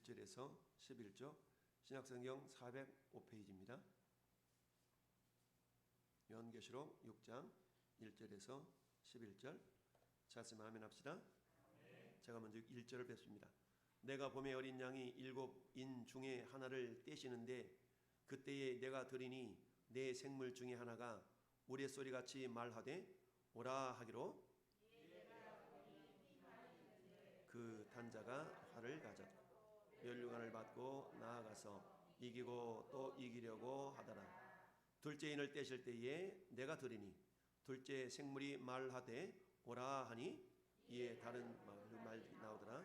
1절에서 11절, 신약성경 405페이지입니다. 요한계시록 6장 1절에서 11절 말씀 아멘 합시다. 제가 먼저 1절을 뵙습니다. 내가 봄에 어린 양이 7인 중에 하나를 떼시는데 그때에 내가 들으니 내 생물 중에 하나가 우레소리같이 말하되 오라 하기로 그 단자가 활을 가졌고 면류관을 받고 나아가서 이기고 또 이기려고 하더라. 둘째 인을 떼실 때에 내가 들으니 둘째 생물이 말하되 오라 하니 이에 다른 말이 나오더라.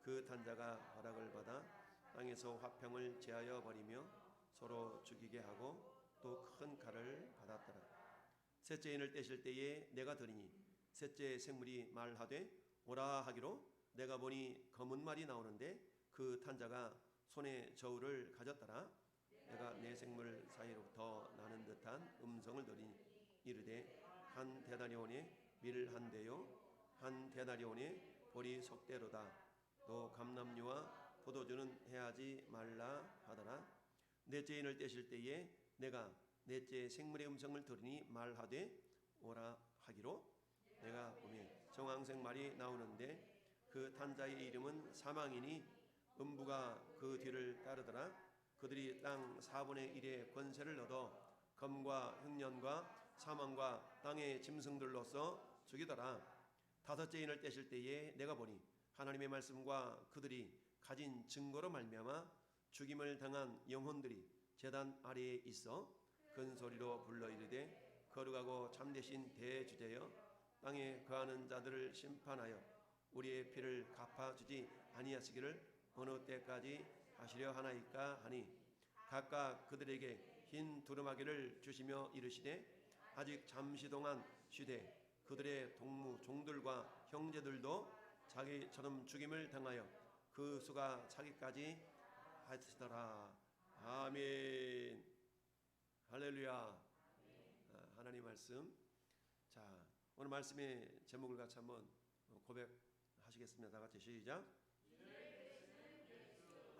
그 단자가 허락을 받아 땅에서 화평을 제하여 버리며 서로 죽이게 하고 또 큰 칼을 받았더라. 셋째 인을 떼실 때에 내가 들으니 셋째 생물이 말하되 오라 하기로 내가 보니 검은 말이 나오는데 그 탄자가 손에 저울을 가졌더라. 내가 내 생물 사이로부터 나는 듯한 음성을 들으니 이르되 한 데나리온에 밀 한 대요 한 데나리온에 보리 석대로다. 또 감람류와 포도주는 해하지 말라 하더라. 넷째 인을 떼실 때에 내가 넷째 생물의 음성을 들으니 말하되 오라 하기로 내가 보니 정황색 말이 나오는데 그 탄자의 이름은 사망이니 음부가 그 뒤를 따르더라. 그들이 땅 4분의 1의 권세를 얻어 검과 흉년과 사망과 땅의 짐승들로서 죽이더라. 다섯째 인을 떼실 때에 내가 보니 하나님의 말씀과 그들이 가진 증거로 말미암아 죽임을 당한 영혼들이 제단 아래에 있어 큰 소리로 불러 이르되 거룩하고 참되신 대주제여 땅에 거하는 자들을 심판하여 우리의 피를 갚아주지 아니하시기를 어느 때까지 하시려 하나이까 하니 각각 그들에게 흰 두루마기를 주시며 이르시되 아직 잠시 동안 쉬되 그들의 동무 종들과 형제들도 자기처럼 죽임을 당하여 그 수가 차기까지 하시더라. 아멘. 할렐루야. 하나님 말씀. 자, 오늘 말씀의 제목을 같이 한번 고백하시겠습니다. 다 같이 시작.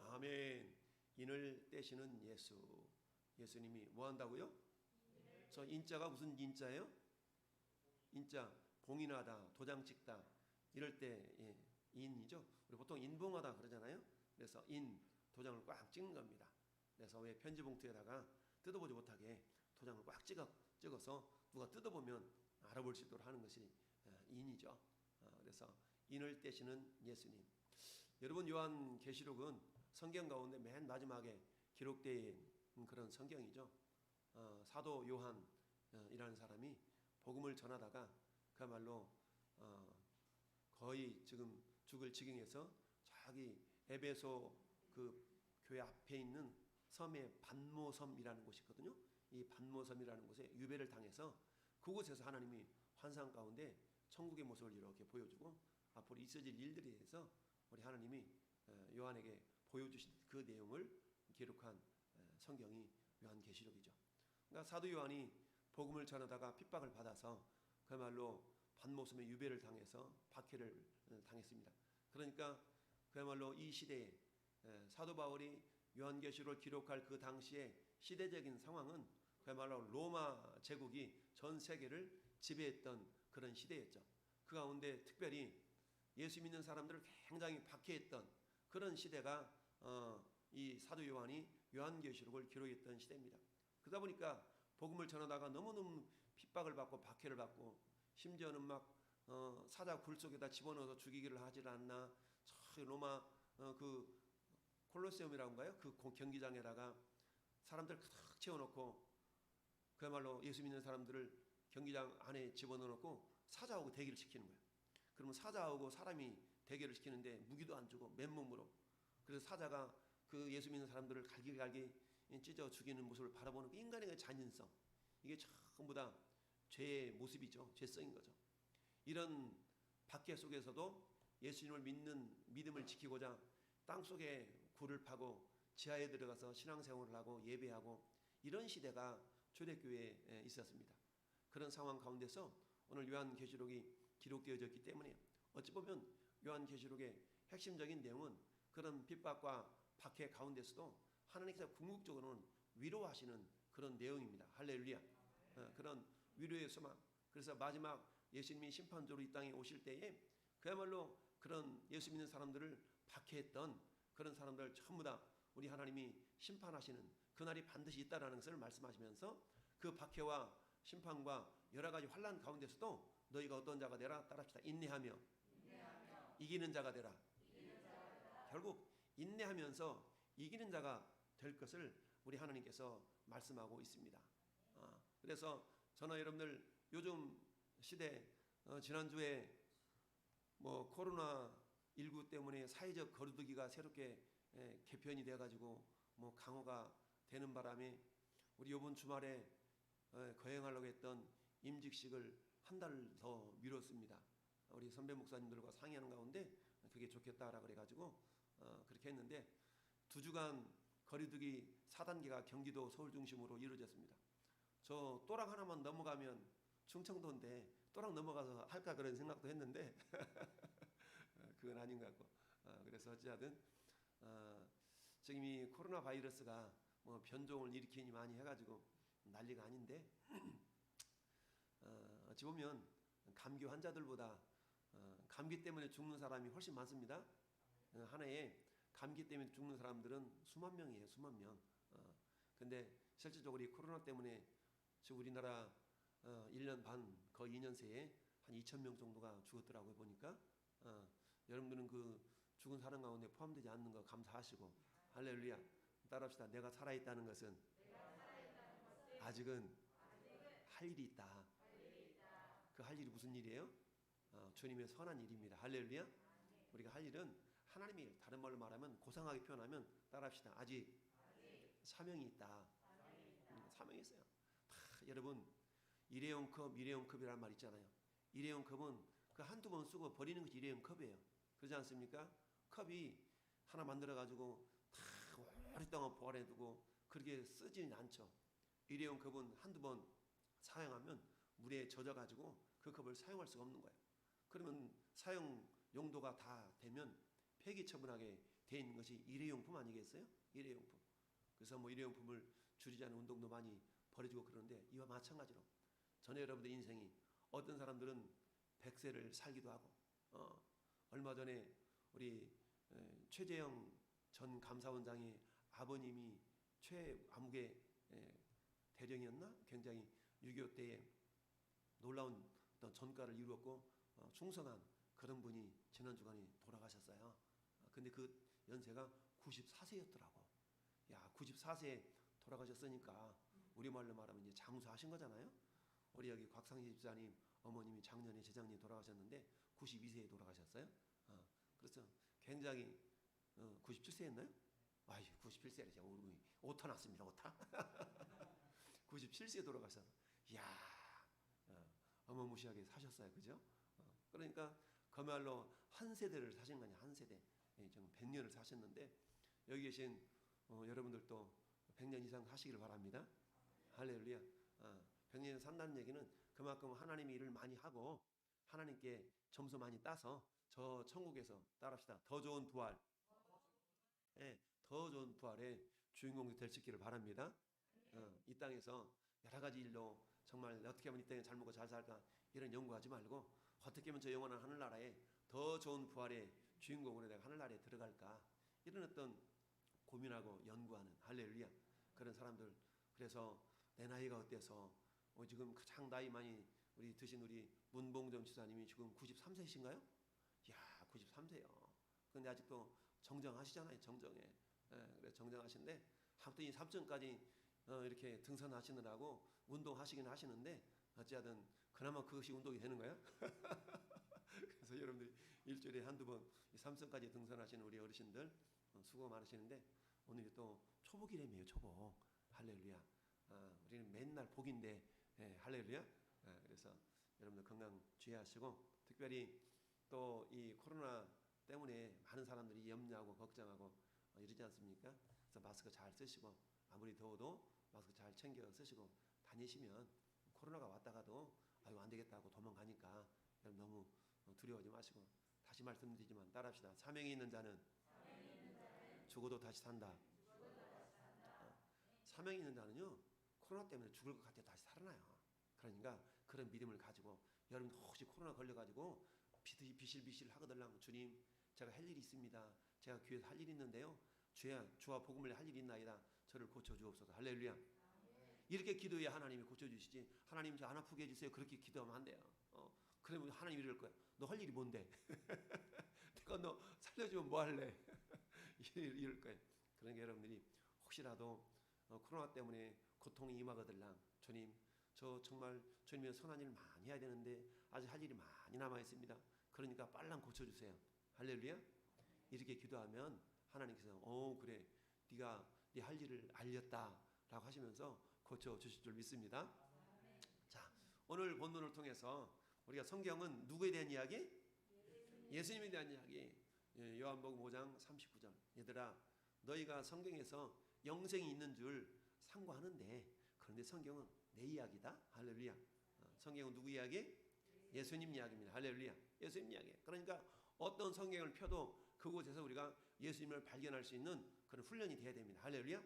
아멘. 인을 떼시는 예수. 예수님이 뭐 한다고요? 저 인자가 무슨 인자예요? 인자, 봉인하다, 도장 찍다 이럴 때 인이죠. 우리 보통 인봉하다 그러잖아요. 그래서 인, 도장을 꽉 찍는 겁니다. 그래서 왜 편지 봉투에다가 뜯어보지 못하게 도장을 꽉 찍어서 누가 뜯어보면 알아볼 수 있도록 하는 것이 인이죠. 그래서 인을 떼시는 예수님. 여러분, 요한계시록은 성경 가운데 맨 마지막에 기록된 그런 성경이죠. 사도 요한이라는 사람이 복음을 전하다가 그야말로 거의 지금 죽을 지경에서 자기 에베소 그 교회 앞에 있는 섬에 반모섬이라는 곳이 있거든요. 이 반모섬이라는 곳에 유배를 당해서 그곳에서 하나님이 환상 가운데 천국의 모습을 이렇게 보여주고 앞으로 있어질 일들에 대해서 우리 하나님이 요한에게 보여주신 그 내용을 기록한 성경이 요한계시록이죠. 그러니까 사도 요한이 복음을 전하다가 핍박을 받아서 그야말로 반모섬에 유배를 당해서 박해를 당했습니다. 그러니까 그야말로 이 시대에 사도 바울이 요한계시록을 기록할 그 당시에 시대적인 상황은 그야말로 로마 제국이 전 세계를 지배했던 그런 시대였죠. 그 가운데 특별히 예수 믿는 사람들을 굉장히 박해했던 그런 시대가 이 사도 요한이 요한계시록을 기록했던 시대입니다. 그러다 보니까 복음을 전하다가 너무너무 핍박을 받고 박해를 받고 심지어는 막 사자 굴 속에다 집어넣어서 죽이기를 하질 않나. 저 로마 그 콜로세움이라고인가요? 그 경기장에다가 사람들 탁 채워놓고 그야말로 예수 믿는 사람들을 경기장 안에 집어넣어놓고 사자하고 대기를 시키는 거예요. 그러면 사자하고 사람이 대결을 시키는데 무기도 안 주고 맨몸으로. 그래서 사자가 그 예수 믿는 사람들을 갈기갈기 찢어 죽이는 모습을 바라보는 그 인간의 잔인성, 이게 전부 다 죄의 모습이죠. 죄성인 거죠. 이런 박해 속에서도 예수님을 믿는 믿음을 지키고자 땅속에 굴을 파고 지하에 들어가서 신앙생활을 하고 예배하고 이런 시대가 초대교회에 있었습니다. 그런 상황 가운데서 오늘 요한계시록이 기록되어졌기 때문에 어찌 보면 요한계시록의 핵심적인 내용은 그런 핍박과 박해 가운데서도 하나님께서 궁극적으로는 위로하시는 그런 내용입니다. 할렐루야. 그런 위로의 소망. 그래서 마지막 예수님이 심판조로 이 땅에 오실 때에 그야말로 그런 예수 믿는 사람들을 박해했던 그런 사람들 전부 다 우리 하나님이 심판하시는 그날이 반드시 있다라는 것을 말씀하시면서 그 박해와 심판과 여러 가지 환난 가운데서도 너희가 어떤 자가 되라. 따라합시다. 인내하며 이기는 자가 되라. 결국 인내하면서 이기는 자가 될 것을 우리 하나님께서 말씀하고 있습니다. 그래서 저는 여러분들 요즘 시대 지난주에 뭐 코로나19 때문에 사회적 거리두기가 새롭게 개편이 돼가지고 뭐 강화가 되는 바람에 우리 이번 주말에 거행하려고 했던 임직식을 한 달 더 미뤘습니다. 우리 선배 목사님들과 상의하는 가운데 그게 좋겠다라 그래가지고 그렇게 했는데 2주간 거리두기 4단계가 경기도 서울 중심으로 이루어졌습니다. 저 또랑 하나만 넘어가면 충청도인데 또랑 넘어가서 할까 그런 생각도 했는데 그건 아닌 것 같고 그래서 어찌하든 지금 이 코로나 바이러스가 뭐 변종을 일으키니 많이 해가지고 난리가 아닌데 어찌 보면 감기 환자들보다 감기 때문에 죽는 사람이 훨씬 많습니다. 하나에 감기 때문에 죽는 사람들은 수만 명이에요. 수만 명. 근데 실질적으로 이 코로나 때문에 지금 우리나라 1년 반 거의 2년 새에 한 2,000명 정도가 죽었더라고요. 보니까 여러분들은 그 죽은 사람 가운데 포함되지 않는 거 감사하시고 할렐루야. 따라합시다. 내가 살아있다는 것은 아직은 할 일이 있다. 그 할 일이 무슨 일이에요? 주님의 선한 일입니다. 할렐루야. 우리가 할 일은 하나님의 일. 다른 말로 말하면 고상하게 표현하면 따라합시다. 아직 사명이 있다. 사명이 있어요. 여러분 일회용 컵, 일회용 컵이라는 말 있잖아요. 일회용 컵은 그 한두 번 쓰고 버리는 것이 일회용 컵이에요. 그렇지 않습니까? 컵이 하나 만들어가지고 다 오랫동안 보관해두고 그렇게 쓰지는 않죠. 일회용 컵은 한두 번 사용하면 물에 젖어가지고 그 컵을 사용할 수가 없는 거예요. 그러면 사용 용도가 다 되면 폐기 처분하게 돼 있는 것이 일회용품 아니겠어요? 일회용품. 그래서 뭐 일회용품을 줄이자는 운동도 많이 벌어지고 그러는데 이와 마찬가지로 전에 여러분들 인생이 어떤 사람들은 100세를 살기도 하고 얼마 전에 우리 최재형 전 감사원장의 아버님이 최암흑의 대령이었나? 굉장히 6.25 때에 놀라운 어떤 전가를 이루었고 충성한 그런 분이 지난 주간에 돌아가셨어요. 근데 그 연세가 94세였더라고. 야, 94세에 돌아가셨으니까 우리말로 말하면 이제 장수하신 거잖아요. 우리 여기 곽상희 집사님 어머님이 작년에 재작년에 돌아가셨는데 92세에 돌아가셨어요. 그렇죠. 굉장히 97세였나요? 아이 97세래. 제가 오타 났습니다. 오타. 97세에 돌아가셔서 이야 어마무시하게 사셨어요. 그죠? 그러니까 그말로 한 세대를 사신 거냐. 한 세대. 좀 100년을 사셨는데 여기 계신 여러분들도 100년 이상 사시길 바랍니다. 할렐루야. 100년 산다는 얘기는 그만큼 하나님의 일을 많이 하고 하나님께 점수 많이 따서 저 천국에서 따라합시다. 더 좋은 부활. 더 좋은 부활의 주인공이 될 수 있기를 바랍니다. 이 땅에서 여러 가지 일로 정말 어떻게 하면 이 땅에 잘 먹고 잘 살까 이런 연구하지 말고 어떻게 하면 저 영원한 하늘나라에 더 좋은 부활의 주인공으로 내가 하늘나라에 들어갈까 이런 어떤 고민하고 연구하는 할렐루야 그런 사람들. 그래서 내 나이가 어때서 지금 가장 나이 많이 우리 드신 우리 문봉점 지사님이 지금 93세이신가요? 이야 93세요. 근데 아직도 정정하시잖아요. 정정해. 그래 정정하신데 아무튼 이 3층까지 이렇게 등산하시느라고 운동하시긴 하시는데 어찌하든 그나마 그것이 운동이 되는 거야. 그래서 여러분들이 일주일에 한두 번 3층까지 등산하시는 우리 어르신들 수고 많으시는데 오늘이 또 초복이라며요. 초복. 할렐루야. 우리는 맨날 복인데 할렐루야. 그래서 여러분들 건강 주의하시고 특별히 또 이 코로나 때문에 많은 사람들이 염려하고 걱정하고 이러지 않습니까? 그래서 마스크 잘 쓰시고 아무리 더워도 마스크 잘 챙겨 쓰시고 다니시면 코로나가 왔다가도 아유 안 되겠다 하고 도망가니까 여러분 너무 두려워하지 마시고 다시 말씀드리지만 따라합시다. 사명이 있는 자는 죽어도 다시 산다. 사명이 있는 자는요, 코로나 때문에 죽을 것 같아 다시 살아나요. 그러니까 그런 믿음을 가지고, 여러분 혹시 코로나 걸려가지고 비실비실 하거들랑, 주님 제가 할 일이 있습니다. 제가 교회에서 할 일이 있는데요, 주와 복음을 할 일이 있나이다. 저를 고쳐주옵소서. 할렐루야. 이렇게 기도해야 하나님이 고쳐주시지, 하나님 저 안 아프게 해주세요, 그렇게 기도하면 안 돼요. 그러면 하나님이 이럴 거야. 너 할 일이 뭔데? 내가 너 살려주면 뭐 할래? 이럴 거예요. 그러니까 여러분들이 혹시라도 코로나 때문에 고통이 임하거들랑, 주님 저 정말 주님의 선한 일을 많이 해야 되는데 아직 할 일이 많이 남아 있습니다. 그러니까 빨랑 고쳐주세요. 할렐루야. 이렇게 기도하면 하나님께서 그래, 네가 네 할 일을 알렸다라고 하시면서 고쳐주실 줄 믿습니다. 자, 오늘 본문을 통해서 우리가, 성경은 누구에 대한 이야기? 예수님에 대한 이야기. 요한복음 5장 39절. 얘들아, 너희가 성경에서 영생이 있는 줄 상고하는데, 그런데 성경은 내 이야기다. 할렐루야. 성경은 누구 이야기? 예수님 이야기입니다. 할렐루야. 예수님 이야기. 그러니까 어떤 성경을 펴도 그곳에서 우리가 예수님을 발견할 수 있는 그런 훈련이 돼야 됩니다. 할렐루야.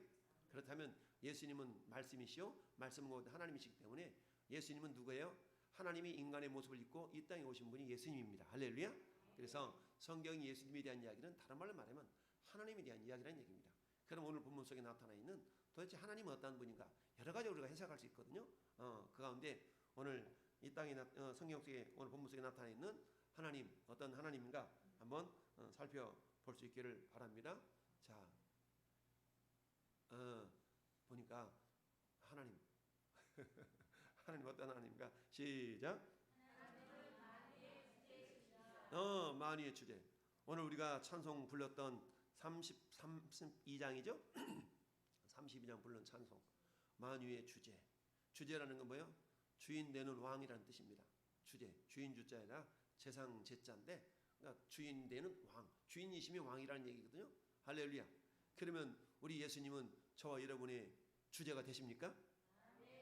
그렇다면 예수님은 말씀이시요, 말씀은 하나님이시기 때문에, 예수님은 누구예요? 하나님이 인간의 모습을 입고 이 땅에 오신 분이 예수님입니다. 할렐루야. 그래서 성경이 예수님에 대한 이야기는 다른 말로 말하면 하나님에 대한 이야기라는 얘기입니다. 그럼 오늘 본문 속에 나타나 있는 도대체 하나님은 어떤 분인가, 여러 가지 우리가 해석할 수 있거든요. 그 가운데 오늘 이 땅에 성경 속에, 오늘 본문 속에 나타나 있는 하나님, 어떤 하나님인가 한번 살펴볼 수 있기를 바랍니다. 자, 보니까 하나님 하나님 어떤 하나님인가? 시작. 만유의 주제. 오늘 우리가 찬송 불렀던 32장이죠? 32장 불른 찬송. 만유의 주제. 주제라는 건 뭐예요? 주인 되는 왕이라는 뜻입니다. 주제. 주인 주자에다 재상 제자인데, 그러니까 주인 되는 왕. 주인이시면 왕이라는 얘기거든요. 할렐루야. 그러면 우리 예수님은 저와 여러분의 주제가 되십니까?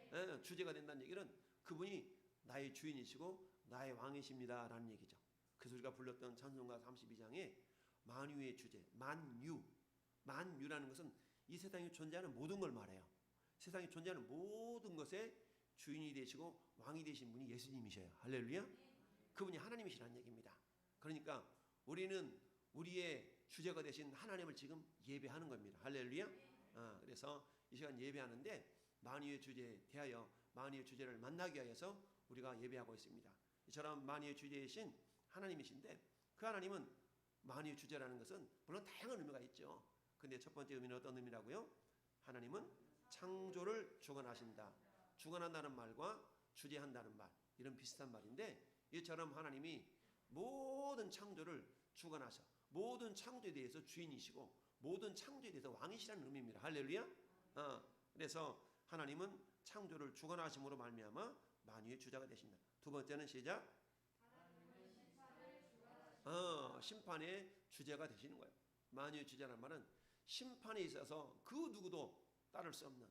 네, 주제가 된다는 얘기는 그분이 나의 주인이시고 나의 왕이십니다 라는 얘기죠. 그래서 우리가 불렀던 찬송가 32장에 만유의 주제, 만유라는 것은 이 세상에 존재하는 모든 걸 말해요. 세상에 존재하는 모든 것의 주인이 되시고 왕이 되신 분이 예수님이셔요. 할렐루야. 그분이 하나님이시라는 얘기입니다. 그러니까 우리는 우리의 주제가 되신 하나님을 지금 예배하는 겁니다. 할렐루야. 그래서 이 시간 예배하는데, 만유의 주제에 대하여, 만유의 주제를 만나기 위해서 우리가 예배하고 있습니다. 이처럼 만유의 주제이신 하나님이신데, 그 하나님은, 만유의 주제라는 것은 물론 다양한 의미가 있죠. 근데 첫 번째 의미는 어떤 의미라고요? 하나님은 창조를 주관하신다. 주관한다는 말과 주재한다는 말, 이런 비슷한 말인데, 이처럼 하나님이 모든 창조를 주관하셔, 모든 창조에 대해서 주인이시고 모든 창조에 대해서 왕이시라는 의미입니다. 할렐루야. 그래서 하나님은 창조를 주관하심으로 말미암아 만유의 주자가 되신다. 두 번째는 시작. 심판의 주제가 되시는 거예요. 만유의 주자라는 말은 심판에 있어서 그 누구도 따를 수 없는,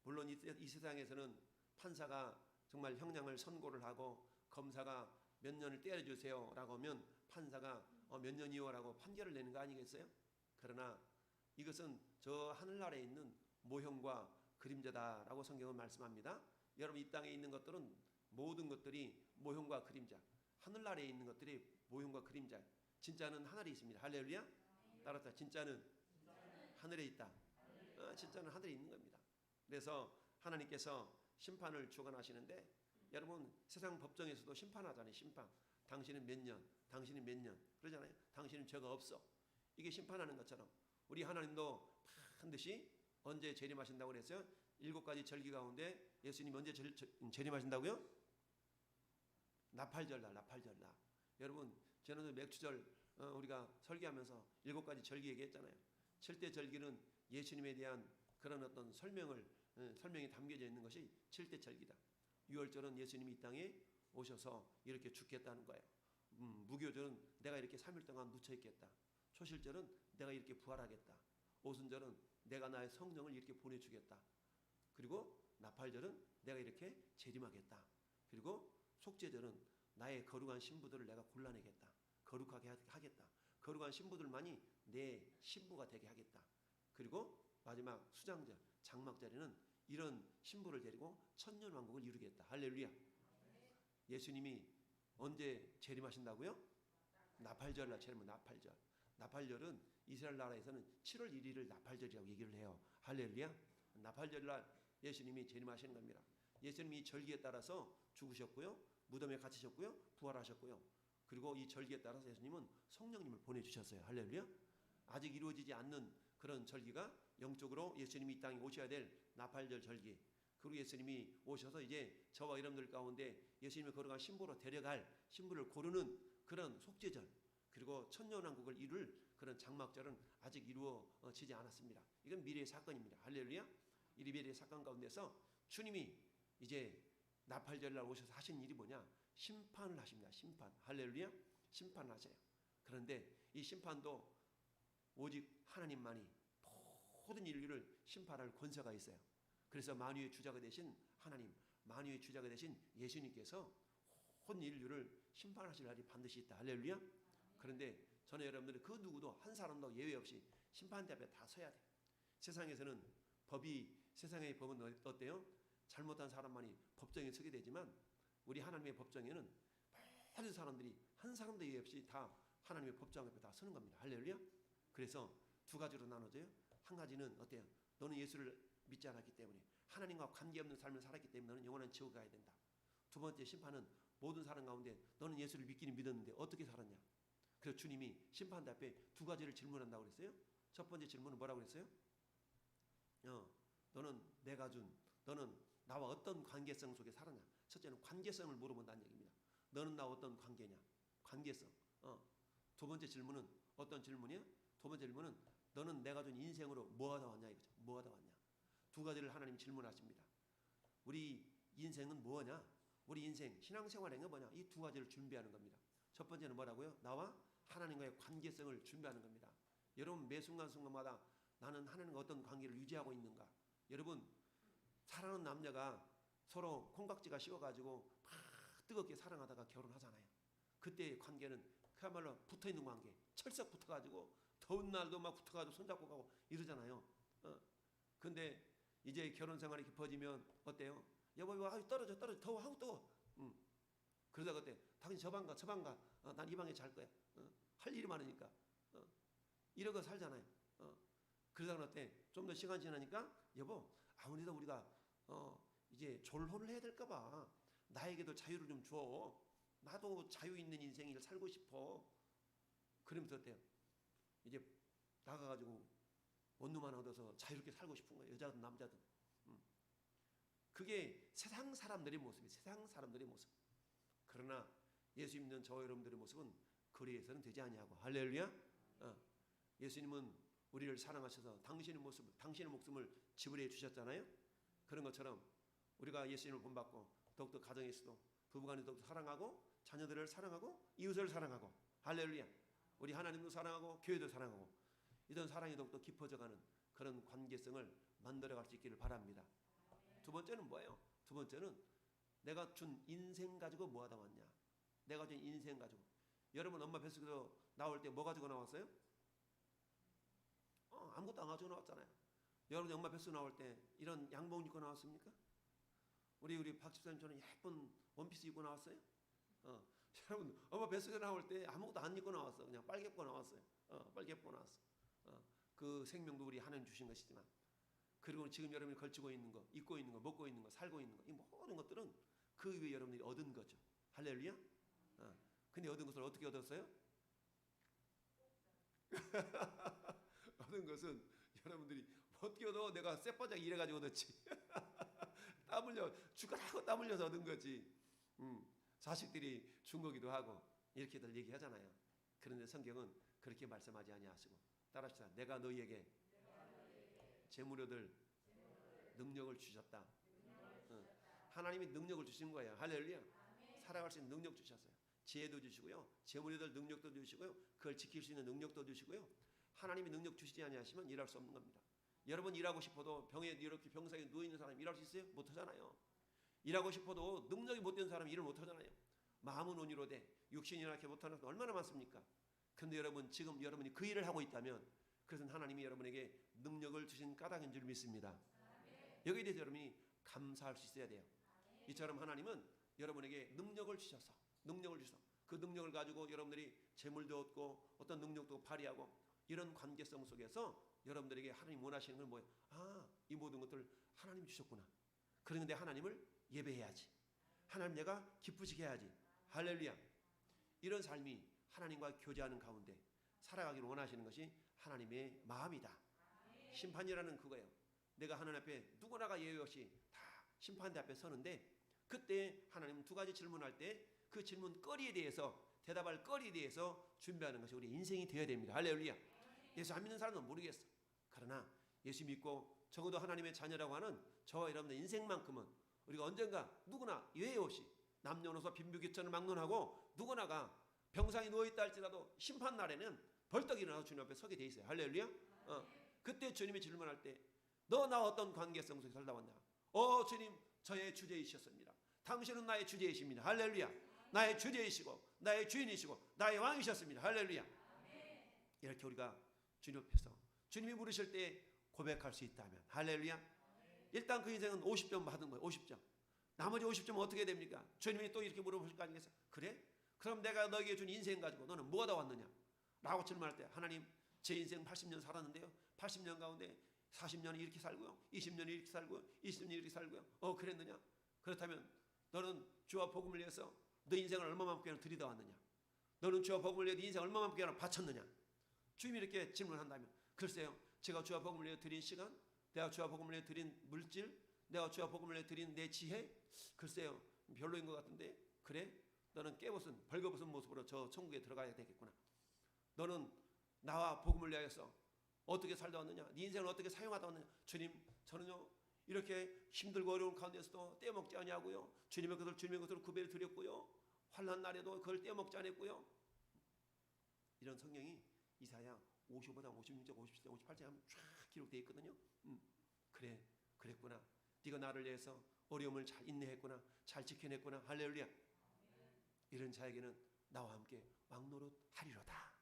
물론 이 세상에서는 판사가 정말 형량을 선고를 하고 검사가 몇 년을 때려주세요 라고 하면 판사가 몇 년이요 라고 판결을 내는 거 아니겠어요? 그러나 이것은 저 하늘나라에 있는 모형과 그림자다라고 성경은 말씀합니다. 여러분, 이 땅에 있는 것들은 모든 것들이 모형과 그림자, 하늘나라에 있는 것들이 모형과 그림자. 진짜는 하늘에 있습니다. 할렐루야. 따라서 진짜는 하늘에 있다. 진짜는 하늘에 있는 겁니다. 그래서 하나님께서 심판을 주관하시는데, 여러분 세상 법정에서도 심판하잖아요. 심판. 당신은 몇 년, 당신은 몇 년 그러잖아요. 당신은 죄가 없어. 이게 심판하는 것처럼 우리 하나님도 반드시 언제 재림하신다고 그랬어요? 7가지 절기 가운데 예수님 언제 재림하신다고요? 나팔절날, 나팔절날. 여러분, 저는 맥주절 우리가 설교하면서 7가지 절기 얘기했잖아요. 7대 절기는 예수님에 대한 그런 어떤 설명이 담겨져 있는 것이 7대 절기다. 6월절은 예수님이 이 땅에 오셔서 이렇게 죽겠다는 거예요. 무교절은 내가 이렇게 3일 동안 묻혀있겠다. 초실절은 내가 이렇게 부활하겠다. 오순절은 내가 나의 성령을 이렇게 보내주겠다. 그리고 나팔절은 내가 이렇게 재림하겠다. 그리고 속죄절은 나의 거룩한 신부들을 내가 골라내겠다. 거룩하게 하겠다. 거룩한 신부들만이 내 신부가 되게 하겠다. 그리고 마지막 수장절, 장막절에는 이런 신부를 데리고 천년왕국을 이루겠다. 할렐루야. 예수님이 언제 재림하신다고요? 나팔절날 재림, 나팔절. 나팔절은 이스라엘 나라에서는 7월 1일을 나팔절이라고 얘기를 해요. 할렐루야. 나팔절날 예수님이 재림하시는 겁니다. 예수님이 절기에 따라서 죽으셨고요, 무덤에 갇히셨고요, 부활하셨고요. 그리고 이 절기에 따라서 예수님은 성령님을 보내주셨어요. 할렐루야. 아직 이루어지지 않는 그런 절기가 영적으로 예수님이 이 땅에 오셔야 될 나팔절 절기. 그리고 예수님이 오셔서 이제 저와 여러분들 가운데 예수님의 거룩한 신부로 데려갈 신부를 고르는 그런 속죄절, 그리고 천년왕국을 이룰 그런 장막절은 아직 이루어지지 않았습니다. 이건 미래의 사건입니다. 할렐루야. 이 미래의 사건 가운데서 주님이 이제 나팔절날 오셔서 하신 일이 뭐냐? 심판을 하십니다. 심판. 할렐루야. 심판을 하세요. 그런데 이 심판도 오직 하나님만이 모든 인류를 심판할 권세가 있어요. 그래서 만유의 주자가 되신 하나님, 만유의 주자가 되신 예수님께서 온 인류를 심판하실 날이 반드시 있다. 할렐루야. 그런데 저는 여러분들이 그 누구도 한 사람도 예외 없이 심판대 앞에 다 서야 돼요. 세상에서는 세상의 법은 어때요? 잘못한 사람만이 법정에 서게 되지만 우리 하나님의 법정에는 모든 사람들이 한 사람도 예외 없이 다 하나님의 법정 앞에 다 서는 겁니다. 할렐루야. 그래서 두 가지로 나눠져요. 한 가지는 어때요? 너는 예수를 믿지 않았기 때문에, 하나님과 관계없는 삶을 살았기 때문에 너는 영원한 지옥에 가야 된다. 두 번째 심판은 모든 사람 가운데 너는 예수를 믿기는 믿었는데 어떻게 살았냐. 그래서 주님이 심판대 앞에 두 가지를 질문한다고 그랬어요. 첫 번째 질문은 뭐라고 그랬어요? 너는 나와 어떤 관계성 속에 살았냐. 첫째는 관계성을 물어본다는 얘기입니다. 너는 나와 어떤 관계냐. 관계성. 두 번째 질문은 어떤 질문이야? 두 번째 질문은 너는 내가 준 인생으로 뭐하다 왔냐 이거죠. 뭐하다 왔냐. 두 가지를 하나님이 질문하십니다. 우리 인생은 뭐냐? 우리 인생 신앙생활의 건 뭐냐? 이 두 가지를 준비하는 겁니다. 첫 번째는 뭐라고요? 나와 하나님과의 관계성을 준비하는 겁니다. 여러분 매 순간순간마다 나는 하나님과 어떤 관계를 유지하고 있는가? 여러분 사랑하는 남녀가 서로 콩깍지가 씌워가지고 막 뜨겁게 사랑하다가 결혼하잖아요. 그때의 관계는 그야말로 붙어있는 관계, 철썩 붙어가지고 더운 날도 막 붙어가지고 손잡고 가고 이러잖아요. 근데 이제 결혼 생활이 깊어지면 어때요? 여보 떨어져 더워 하고 더워. 그러다 그때 당신 저 방 가 난 이 방에 잘 거야. 할 일이 많으니까 이러고 살잖아요. 그러다가 어때? 좀 더 시간 지나니까 여보 아무래도 우리가 이제 졸혼을 해야 될까 봐 나에게도 자유를 좀 줘. 나도 자유 있는 인생을 살고 싶어. 그러면서 어때요? 이제 나가가지고 원룸만 얻어서 자유롭게 살고 싶은 거예요. 여자든 남자든. 그게 세상 사람들의 모습이에요. 세상 사람들의 모습. 그러나 예수 믿는 저와 여러분들의 모습은 그리에서는 되지 아니하고. 할렐루야. 예수님은 우리를 사랑하셔서 당신의 목숨을 지불해 주셨잖아요. 그런 것처럼 우리가 예수님을 본받고 더욱더 가정에서도 부부간에 더욱더 사랑하고 자녀들을 사랑하고 이웃을 사랑하고. 할렐루야. 우리 하나님도 사랑하고 교회도 사랑하고 이런 사랑이 더욱더 깊어져가는 그런 관계성을 만들어갈 수 있기를 바랍니다. 두 번째는 뭐예요? 두 번째는 내가 준 인생 가지고 뭐하다 왔냐. 내가 준 인생 가지고. 여러분 엄마 뱃속에서 나올 때 뭐 가지고 나왔어요? 아무것도 안 가지고 나왔잖아요. 여러분 엄마 뱃속에 나올 때 이런 양복 입고 나왔습니까? 우리 박 집사님처럼 예쁜 원피스 입고 나왔어요? 여러분 엄마 뱃속에 나올 때 아무것도 안 입고 나왔어. 그냥 빨개 입고 나왔어요. 빨개 입고 나왔어. 그 생명도 우리 하나님 주신 것이지만, 그리고 지금 여러분이 걸치고 있는 거, 입고 있는 거, 먹고 있는 거, 살고 있는 거, 이 모든 것들은 그 위에 여러분들이 얻은 거죠. 할렐루야. 근데 얻은 것을 어떻게 얻었어요? 얻은 것은 여러분들이 어떻게 얻어? 내가 쌔바닥 일해가지고 얻었지. 땀 흘려 죽으라고 땀 흘려서 얻은 거지. 자식들이 준 거기도 하고 이렇게들 얘기하잖아요. 그런데 성경은 그렇게 말씀하지 아니하시고 따라합시다. 내가 너희에게 재물을 얻을 능력을 주셨다. 하나님이 능력을 주신 거예요. 할렐루야. 살아갈 수 있는 능력 주셨어요. 지혜도 주시고요, 재물을 얻을 능력도 주시고요, 그걸 지킬 수 있는 능력도 주시고요. 하나님이 능력 주시지 아니하시면 일할 수 없는 겁니다. 여러분 일하고 싶어도 병에 이렇게 병상에 누워 있는 사람이 일할 수 있어요? 못 하잖아요. 일하고 싶어도 능력이 못 되는 사람이 일을 못 하잖아요. 마음은 온유로 돼 육신이 이렇게 못 하는 사람 얼마나 많습니까? 그런데 여러분 지금 여러분이 그 일을 하고 있다면 그것은 하나님이 여러분에게 능력을 주신 까닭인 줄 믿습니다. 여기에 대해서 여러분이 감사할 수 있어야 돼요. 이처럼 하나님은 여러분에게 능력을 주셔서 그 능력을 가지고 여러분들이 재물도 얻고 어떤 능력도 발휘하고 이런 관계성 속에서 여러분들에게 하나님 원하시는 건 뭐예요? 이 모든 것들을 하나님이 주셨구나. 그런데 하나님을 예배해야지. 하나님 내가 기쁘시게 해야지. 할렐루야. 이런 삶이 하나님과 교제하는 가운데 살아가기를 원하시는 것이 하나님의 마음이다. 심판이라는 그거예요. 내가 하나님 앞에 누구나가 예외 없이 다 심판대 앞에 서는데 그때 하나님은 두 가지 질문할 때 그 질문거리에 대해서 대답할 거리에 대해서 준비하는 것이 우리 인생이 되어야 됩니다. 할렐루야. 예수 안 믿는 사람은 모르겠어. 그러나 예수 믿고 적어도 하나님의 자녀라고 하는 저와 여러분의 인생만큼은 우리가 언젠가 누구나 예외 없이 남녀노소 빈부귀천을 막론하고 누구나가 병상에 누워있다 할지라도 심판날에는 벌떡 일어나서 주님 앞에 서게 돼 있어요. 할렐루야. 그때 주님이 질문할 때 너 나 어떤 관계성 속에 살다 왔냐? 주님 저의 주제이셨습니다. 당신은 나의 주제이십니다. 할렐루야. 나의 주제이시고 나의 주인이시고 나의 왕이셨습니다. 할렐루야. 이렇게 우리가 주님 앞에서 주님이 부르실 때 고백할 수 있다면 할렐루야. 일단 그 인생은 50점 받은 거예요. 50점. 나머지 50점은 어떻게 됩니까? 주님이 또 이렇게 물어보실 거 아니겠어요? 그래? 그럼 내가 너에게 준 인생 가지고 너는 뭐가 다 왔느냐? 라고 질문할 때 하나님 제 인생 80년 살았는데요. 80년 가운데 40년이 이렇게 살고요. 20년이 이렇게 살고요. 20년이 이렇게 살고요. 그랬느냐? 그렇다면 너는 주와 복음을 위해서 너 인생을 얼마만큼 들이다 왔느냐? 너는 주와 복음을 위해 네 인생을 얼마만큼 바쳤느냐? 주님이 이렇게 질문한다면 글쎄요. 제가 주와 복음을 위해 드린 시간, 내가 주와 복음을 위해 드린 물질, 내가 주와 복음을 위해 드린 내 지혜, 글쎄요. 별로인 것 같은데 그래? 너는 깨벗은 벌거벗은 모습으로 저 천국에 들어가야 되겠구나. 너는 나와 복음을 위하여서 어떻게 살다 왔느냐? 네 인생을 어떻게 사용하다 왔느냐? 주님 저는요 이렇게 힘들고 어려운 가운데서도 떼먹지 아니하고요. 주님의 것을 구별해 드렸고요. 환난 날에도 그걸 떼먹지 않았고요. 이런 성경이 이사야 55장 56장 57장 58장에 하면 쫙 기록되어 있거든요. 그래 그랬구나. 네가 나를 위해서 어려움을 잘 인내했구나. 잘 지켜냈구나. 할렐루야. 이런 자에게는 나와 함께 왕노릇 하리로다.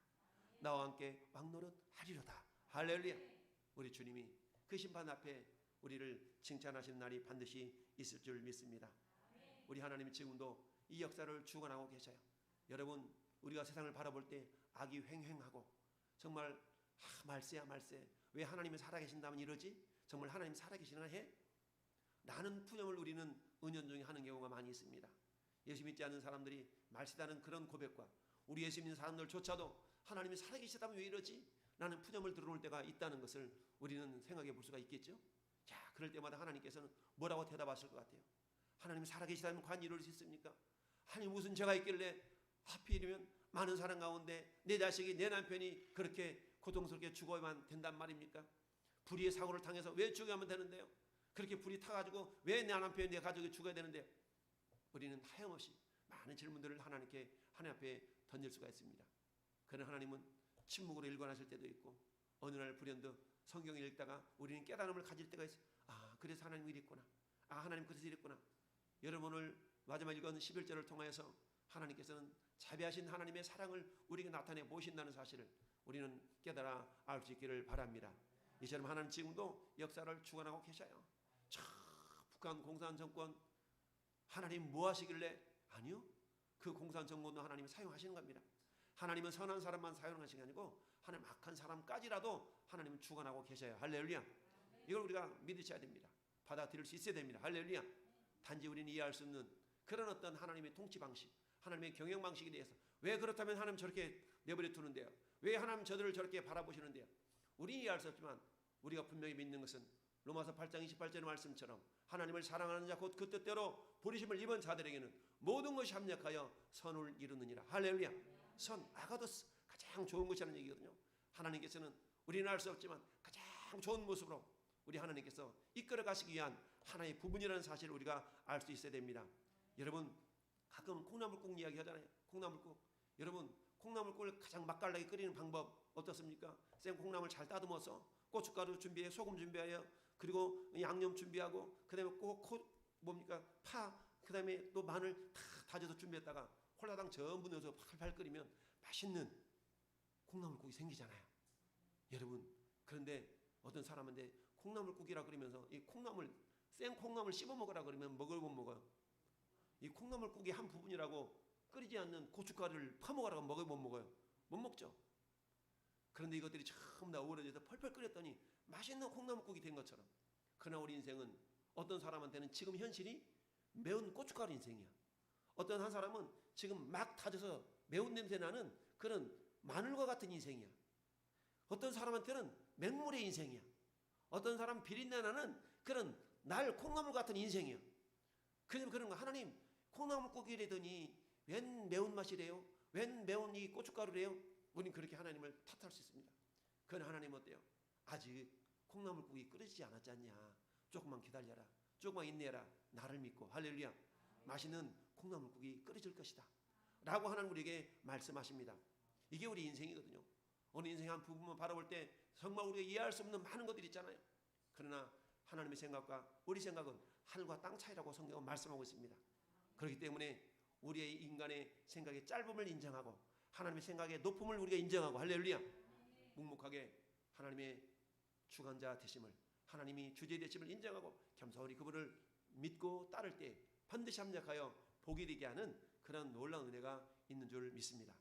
나와 함께 왕노릇 하리로다. 할렐루야. 우리 주님이 그 심판 앞에 우리를 칭찬하시는 날이 반드시 있을 줄 믿습니다. 우리 하나님이 지금도 이 역사를 주관하고 계셔요. 여러분 우리가 세상을 바라볼 때 악이 횡행하고 정말 말세야 말세. 왜 하나님이 살아계신다면 이러지? 정말 하나님 살아계시나 해? 라는 푸념을 우리는 은연중에 하는 경우가 많이 있습니다. 예수 믿지 않는 사람들이 말세다는 그런 고백과 우리 예수 믿는 사람들조차도 하나님이 살아계시다면 왜 이러지? 라는 푸념을 들어올 때가 있다는 것을 우리는 생각해 볼 수가 있겠죠. 자, 그럴 때마다 하나님께서는 뭐라고 대답하실 것 같아요? 하나님이 살아계시다면 과연 이럴 수 있습니까? 하나님 무슨 죄가 있길래 하필이면 많은 사람 가운데 내 자식이 내 남편이 그렇게 고통스럽게 죽어야만 된단 말입니까? 불의의 사고를 당해서 왜 죽어야만 되는데요? 그렇게 불이 타가지고 왜 내 남편이 내 가족이 죽어야 되는데? 우리는 하염없이 많은 질문들을 하나님 앞에 던질 수가 있습니다. 그러나 하나님은 침묵으로 일관하실 때도 있고 어느 날 불현듯 성경을 읽다가 우리는 깨달음을 가질 때가 있어요. 그래서 하나님이 이랬구나. 하나님 그래서 이랬구나. 여러분 오늘 마지막 읽은 11절을 통하여서 하나님께서는 자비하신 하나님의 사랑을 우리에게 나타내 보신다는 사실을 우리는 깨달아 알 수 있기를 바랍니다. 이처럼 하나님 지금도 역사를 주관하고 계셔요. 북한 공산 정권 하나님 뭐 하시길래? 아니요. 그 공산 정권도 하나님이 사용하시는 겁니다. 하나님은 선한 사람만 사용하시는 게 아니고 하나님 악한 사람까지라도 하나님은 주관하고 계셔요. 할렐루야. 이걸 우리가 믿으셔야 됩니다. 받아들일 수 있어야 됩니다. 할렐루야. 단지 우리는 이해할 수 없는 그런 어떤 하나님의 통치 방식, 하나님의 경영 방식에 대해서 왜 그렇다면 하나님 저렇게 내버려 두는데요? 왜 하나님 저들을 저렇게 바라보시는데요? 우리 이해할 수 없지만 우리가 분명히 믿는 것은 로마서 8장 28절의 말씀처럼 하나님을 사랑하는 자 곧 그 뜻대로 부르심을 입은 자들에게는 모든 것이 합력하여 선을 이루느니라. 할렐루야. 선, 아가도스, 가장 좋은 것이라는 얘기거든요. 하나님께서는 우리는 알 수 없지만 가장 좋은 모습으로 우리 하나님께서 이끌어 가시기 위한 하나의 부분이라는 사실을 우리가 알 수 있어야 됩니다. 여러분 가끔 콩나물국 이야기 하잖아요. 콩나물국. 여러분 콩나물국을 가장 맛깔나게 끓이는 방법 어떻습니까? 생콩나물 잘 다듬어서 고춧가루 준비해 소금 준비하여 그리고 양념 준비하고 그다음에 파 그다음에 또 마늘 다 다져서 준비했다가 콜라당 전부 넣어서 팔팔 끓이면 맛있는 콩나물국이 생기잖아요. 여러분, 그런데 어떤 사람한테 콩나물국이라 그러면서 이 콩나물, 생 콩나물 씹어 먹으라 그러면 먹을 못 먹어요. 이 콩나물국의 한 부분이라고 끓이지 않는 고춧가루를 퍼먹으라고 먹을 못 먹어요. 못 먹죠. 그런데 이것들이 전부 다 어우러져서 펄펄 끓였더니 맛있는 콩나물국이 된 것처럼, 그러나 우리 인생은 어떤 사람한테는 지금 현실이 매운 고춧가루 인생이야. 어떤 한 사람은 지금 막 다져서 매운 냄새 나는 그런 마늘과 같은 인생이야. 어떤 사람한테는 맹물의 인생이야. 어떤 사람은 비린내 나는 그런 날 콩나물 같은 인생이야. 그래서 그런 거, 하나님 콩나물국이라더니 웬 매운맛이래요? 웬 매운 이 고춧가루래요? 우리는 그렇게 하나님을 탓할 수 있습니다. 그건 하나님 어때요? 아직 콩나물국이 끓이지 않았지 않냐? 조금만 기다려라. 조금만 인내해라. 나를 믿고. 할렐루야. 맛있는 콩나물국이 끓여질 것이다 라고 하나님 우리에게 말씀하십니다. 이게 우리 인생이거든요. 어느 인생의 한 부분만 바라볼 때 정말 우리가 이해할 수 없는 많은 것들이 있잖아요. 그러나 하나님의 생각과 우리 생각은 하늘과 땅 차이라고 성경은 말씀하고 있습니다. 그렇기 때문에 우리의 인간의 생각의 짧음을 인정하고 하나님의 생각의 높음을 우리가 인정하고, 할렐루야, 묵묵하게 하나님의 주관자 되심을, 하나님이 주제 되심을 인정하고 겸손히 그분을 믿고 따를 때 반드시 합력하여 복이 되게 하는 그런 놀라운 은혜가 있는 줄 믿습니다.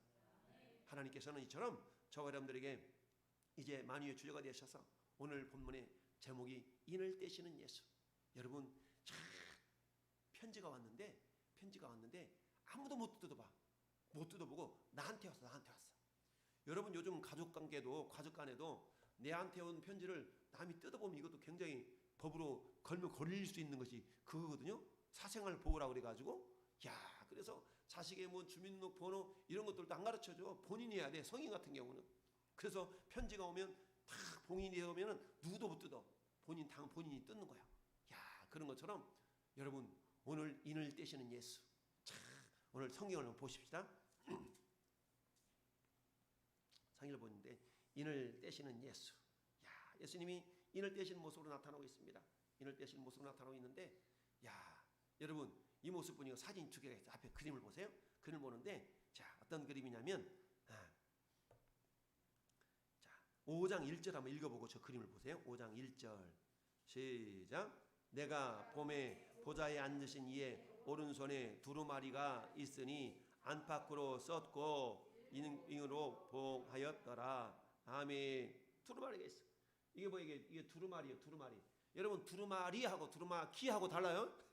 하나님께서는 이처럼 저와 여러분들에게 이제 만유의 주제가 되셔서 오늘 본문의 제목이 인을 떼시는 예수. 여러분, 참 편지가 왔는데 아무도 못 뜯어보고 나한테 왔어. 여러분, 요즘 가족관계도, 가족 간에도 내한테 온 편지를 남이 뜯어보면 이것도 굉장히 법으로 걸면 걸릴 수 있는 것이 그거거든요. 사생활 보호라고 그래가지고, 그래서 자식의 뭐 주민등록 번호 이런 것들도 안 가르쳐줘. 본인이 해야 돼. 성인 같은 경우는. 그래서 편지가 오면 다 봉인이 오면은 누구도 못 뜯어. 본인이 뜯는 거야. 그런 것처럼 여러분, 오늘 인을 떼시는 예수. 오늘 성경을 한번 보십시다. 성경을 보는데 인을 떼시는 예수. 예수님이 인을 떼시는 모습으로 나타나고 있습니다. 인을 떼시는 모습으로 나타나고 있는데, 여러분, 이 모습 보니까 사진 두 개가 있어요. 앞에 그림을 보세요. 그림을 보는데, 어떤 그림이냐면, 5장 1절 한번 읽어보고 저 그림을 보세요. 5장 1절 시작. 내가 봄에 보좌에 앉으신 이의 오른손에 두루마리가 있으니 안팎으로 썼고 잉으로 봉하였더라. 아멘. 두루마리가 있어. 이게 뭐 이게 두루마리예요. 두루마리. 여러분, 두루마리하고 두루마기하고 달라요.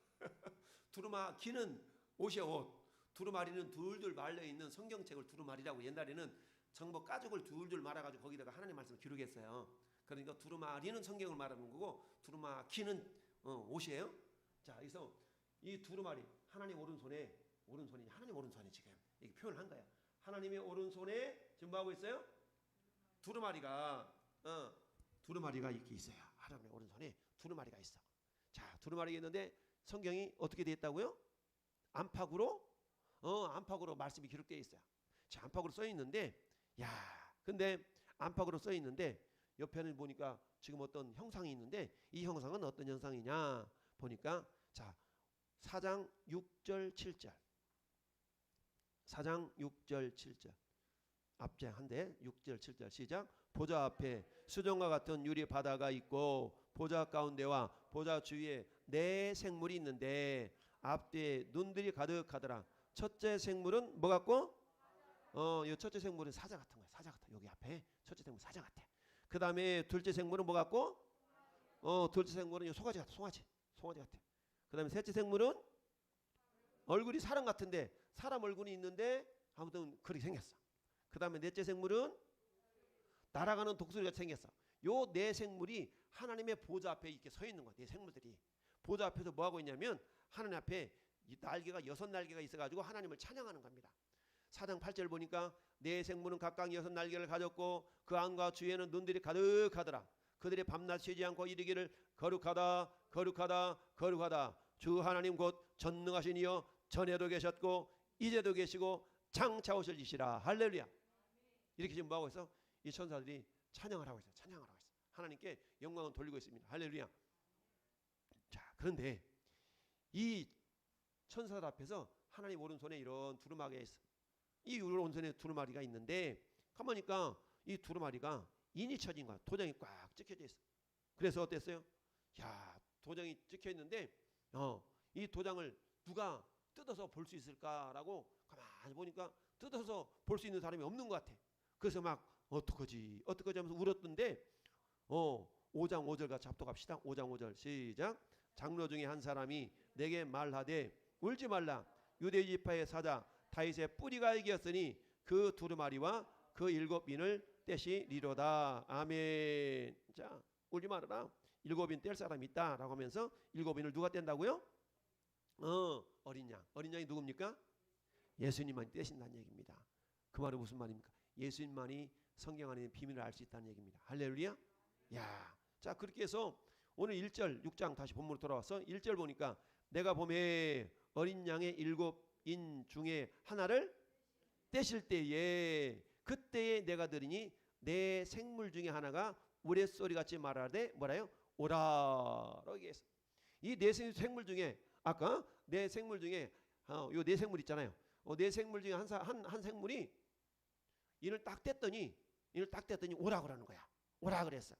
두루마기는 옷이야, 옷. 두루마리는 둘둘 말려 있는 성경책을 두루마리라고, 옛날에는 정보 가죽을 둘둘 말아가지고 거기다가 하나님 말씀을 기록했어요. 그러니까 두루마리는 성경을 말하는 거고 두루마기는 옷이에요. 그래서 이 두루마리, 하나님 오른손이 하나님 오른손에 지금 이렇게 표현을 한 거야. 하나님의 오른손에 지금 뭐 하고 있어요? 두루마리가 이렇게 있어요. 하나님의 오른손에 두루마리가 있어. 두루마리가 있는데 성경이 어떻게 되어 있다고요? 안팎으로 말씀이 기록되어 있어요. 안팎으로 써 있는데, 근데 안팎으로 써 있는데 옆에는 보니까 지금 어떤 형상이 있는데, 이 형상은 어떤 형상이냐 보니까 4장 6절 7절 4장 6절 7절 앞에 한데 6절 7절 시작. 보좌 앞에 수정과 같은 유리 바다가 있고 보좌 가운데와 보좌 주위에 네 생물이 있는데 앞뒤에 눈들이 가득하더라. 첫째 생물은 뭐 같고? 이 첫째 생물은 사자 같은 거야. 사자 같아. 여기 앞에 첫째 생물 사자 같아. 그 다음에 둘째 생물은 뭐 같고? 둘째 생물은 이 송아지 같아. 송아지 같아. 그 다음에 셋째 생물은 얼굴이 사람 같은데 사람 얼굴이 있는데 아무튼 그렇게 생겼어. 그 다음에 넷째 생물은 날아가는 독수리같이 생겼어. 요 네 생물이 하나님의 보좌 앞에 이렇게 서 있는 거야. 네 생물들이 보좌 앞에서 뭐 하고 있냐면 하나님 앞에 이 날개가 6날개가 있어가지고 하나님을 찬양하는 겁니다. 4장 8절 보니까 네 생물은 각각 6날개를 가졌고 그 안과 주위에는 눈들이 가득하더라. 그들이 밤낮 쉬지 않고 이르기를 거룩하다 거룩하다 거룩하다. 주 하나님 곧 전능하신 이여 전에도 계셨고 이제도 계시고 장차 오실 이시라. 할렐루야. 이렇게 지금 뭐하고 있어? 이 천사들이 찬양을 하고 있어. 하나님께 영광을 돌리고 있습니다. 할렐루야. 그런데 이 천사들 앞에서 하나님 오른손에 이런 두루마리가 있어. 이 오른손에 두루마리가 있는데 가만히니까 이 두루마리가 인이 쳐진 거야. 도장이 꽉 찍혀져 있어. 그래서 어땠어요? 야, 도장이 찍혀 있는데 이 도장을 누가 뜯어서 볼 수 있을까라고 가만히 보니까 뜯어서 볼 수 있는 사람이 없는 것 같아. 그래서 막 어떡하지 하면서 울었던데 5장 5절 같이 합독합시다. 5장 5절 시작. 장로 중에 한 사람이 내게 말하되 울지 말라. 유대 지파의 사자 다윗의 뿌리가 이겼으니 그 두루마리와 그 7인을 떼시리로다. 아멘. 자, 울지 말아라. 7인 뗄 사람이 있다라고 하면서 7인을 누가 뗀다고요? 어린 양. 어린 양이 누굽니까? 예수님만이 떼신다는 얘기입니다. 그 말은 무슨 말입니까? 예수님만이 성경 안에 있는 비밀을 알 수 있다는 얘기입니다. 할렐루야. 야, 자, 그렇게 해서 오늘 1절 6장 다시 본문으로 돌아와서 1절 보니까 내가 봄에 어린 양의 7인 중에 하나를 떼실 때에 그때에 내가 들으니 내 생물 중에 하나가 우레소리 같이 말하되 뭐라요? 오라라고 얘기했어. 이 네 생물 중에 아까 네 생물 중에 요 네 생물 있잖아요. 네 생물 중에 한 생물이 이를 딱 뗐더니 오라 그러는 거야. 오라 그랬어.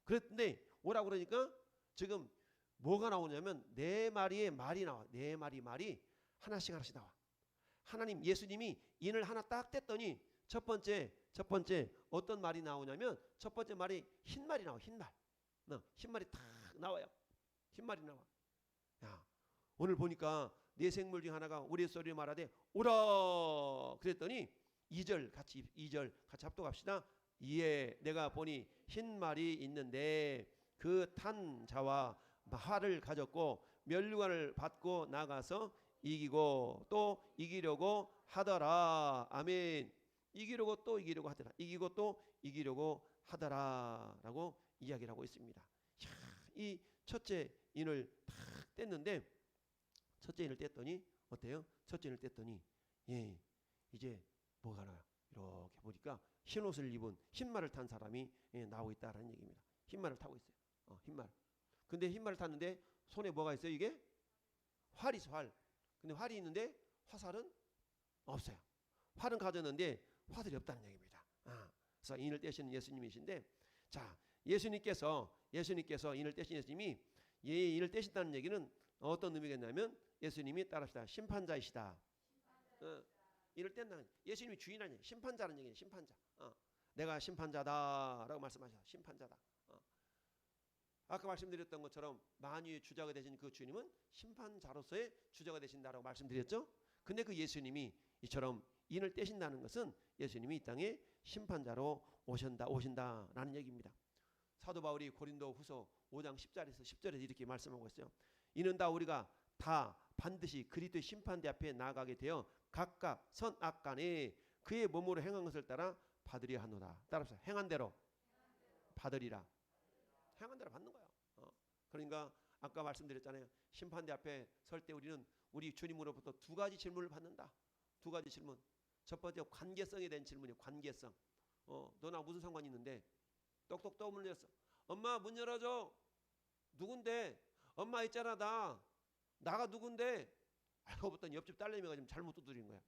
그랬는데 오라 그러니까 지금 뭐가 나오냐면 네 마리의 말이 나와. 네 마리 말이 하나씩 나와. 하나님 예수님이 인을 하나 딱 뗐더니 첫 번째 어떤 말이 나오냐면 첫 번째 말이 흰 말이 나와. 흰 말이 탁 나와요. 흰 말이 나와. 야, 오늘 보니까 네 생물 중 하나가 우레소리를 말하되 오라 그랬더니 2절 같이 합독합시다. 이에 내가 보니 흰 말이 있는데 그 탄 자와 활을 가졌고 면류관을 받고 나가서 이기고 또 이기려고 하더라. 아멘. 이기려고 또 이기려고 하더라. 이기고 또 이기려고 하더라라고 이야기를 하고 있습니다. 야, 이 첫째 인을 탁 뗐는데 첫째 인을 뗐더니 어때요? 첫째 인을 뗐더니 이제 뭐가 나요? 이렇게 보니까 흰 옷을 입은 흰말을 탄 사람이 나오고 있다라는 얘기입니다. 흰말을 타고 있어요. 흰말. 근데 흰말을 탔는데 손에 뭐가 있어요? 이게 활이 있어. 활. 근데 활이 있는데 화살은 없어요. 활은 가졌는데 화살이 없다는 얘기입니다. 그래서 인을 떼시는 예수님이신데, 자, 예수님께서 인을 떼신 예수님이 인을 떼신다는 얘기는 어떤 의미겠냐면 예수님이 따라합시다. 심판자이시다. 인을 뗀다는 예수님이 주인 아니에요. 심판자라는 얘기예요. 심판자. 내가 심판자다라고 말씀하셨다. 심판자다. 아까 말씀드렸던 것처럼 만유의 주자가 되신 그 주님은 심판자로서의 주자가 되신다라고 말씀드렸죠. 근데 그 예수님이 이처럼 인을 떼신다는 것은 예수님이 이 땅에 심판자로 오신다라는 얘기입니다. 사도 바울이 고린도 후서 5장 10절에서 이렇게 말씀하고 있어요. 이는 다 우리가 다 반드시 그리스도의 심판대 앞에 나아가게 되어 각각 선악간에 그의 몸으로 행한 것을 따라 받으려 하노라. 따라서 행한 대로 받으리라. 행한 대로 받는 거예요. 그러니까 아까 말씀드렸잖아요. 심판대 앞에 설 때 우리는 우리 주님으로부터 두 가지 질문을 받는다. 두 가지 질문. 첫 번째 관계성에 대한 질문이에요. 관계성. 너나 무슨 상관이 있는데 똑똑 문 열었어. 엄마 문 열어줘. 누군데? 엄마 있잖아 나가 누군데? 알고 봤더니 옆집 딸내미가 지금 잘못 두드린 거야.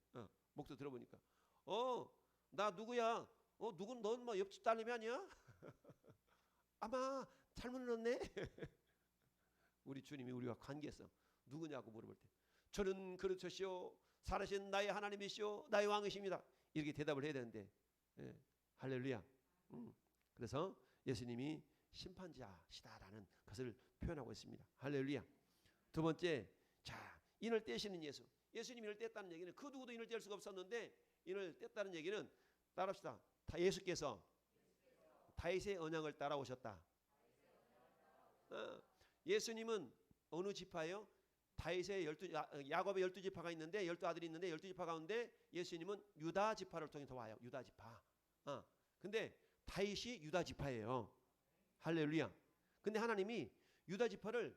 목소리 들어보니까 나 누구야? 넌 뭐 옆집 딸내미 아니야? 아마 잘못 넣었네. 우리 주님이 우리가 관계성 누구냐고 물어볼 때 저는 그렇으시오 살아신 나의 하나님이시오 나의 왕이십니다 이렇게 대답을 해야 되는데 할렐루야. 그래서 예수님이 심판자시다라는 것을 표현하고 있습니다. 할렐루야. 두 번째, 자, 인을 떼시는 예수님이 인을 뗐다는 얘기는 그 누구도 인을 뗄 수가 없었는데 인을 뗐다는 얘기는 따라합시다. 예수께서 다윗의 언약을 따라오셨다. 예수님은 어느 지파예요? 다윗의 야곱의 12지파가 있는데 12아들이 있는데 12지파 가운데 예수님은 유다 지파를 통해서 와요. 유다 지파. 근데 다윗이 유다 지파예요. 할렐루야. 근데 하나님이 유다 지파를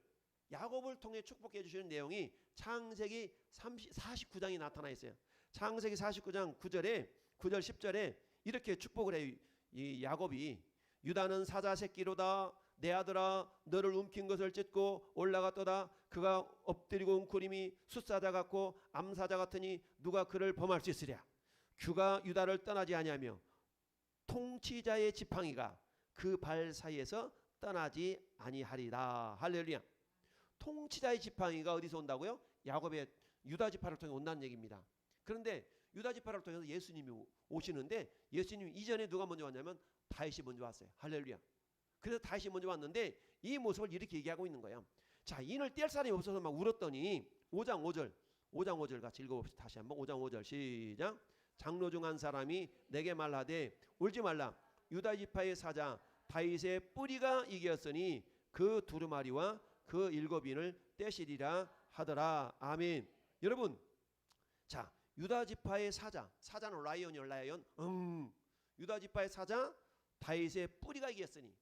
야곱을 통해 축복해 주시는 내용이 창세기 49장이 나타나 있어요. 창세기 49장 9절 10절에 이렇게 축복을 해요. 이 야곱이 유다는 사자 새끼로다 내 아들아 너를 움킨 것을 찢고 올라갔도다 그가 엎드리고 웅크림이 숫사자 같고 암사자 같으니 누가 그를 범할 수 있으랴. 규가 유다를 떠나지 아니하며 통치자의 지팡이가 그 발 사이에서 떠나지 아니하리라. 할렐루야. 통치자의 지팡이가 어디서 온다고요? 야곱의 유다 지파를 통해 온다는 얘기입니다. 그런데 유다 지파를 통해서 예수님이 오시는데 예수님 이전에 누가 먼저 왔냐면 다윗이 먼저 왔어요. 할렐루야. 그래서 다윗이 먼저 왔는데 이 모습을 이렇게 얘기하고 있는 거예요. 자, 인을 뗄 사람이 없어서 막 울었더니 5장 5절 같이 읽어봅시다. 다시 한번 5장 5절 시작. 장로 중 한 사람이 내게 말하되 울지 말라. 유다 지파의 사자 다윗의 뿌리가 이겼으니 그 두루마리와 그 7인을 떼시리라 하더라. 아멘. 여러분, 자, 유다 지파의 사자는 라이언이요, 라이언. 유다 지파의 사자 다윗의 뿌리가 이겼으니.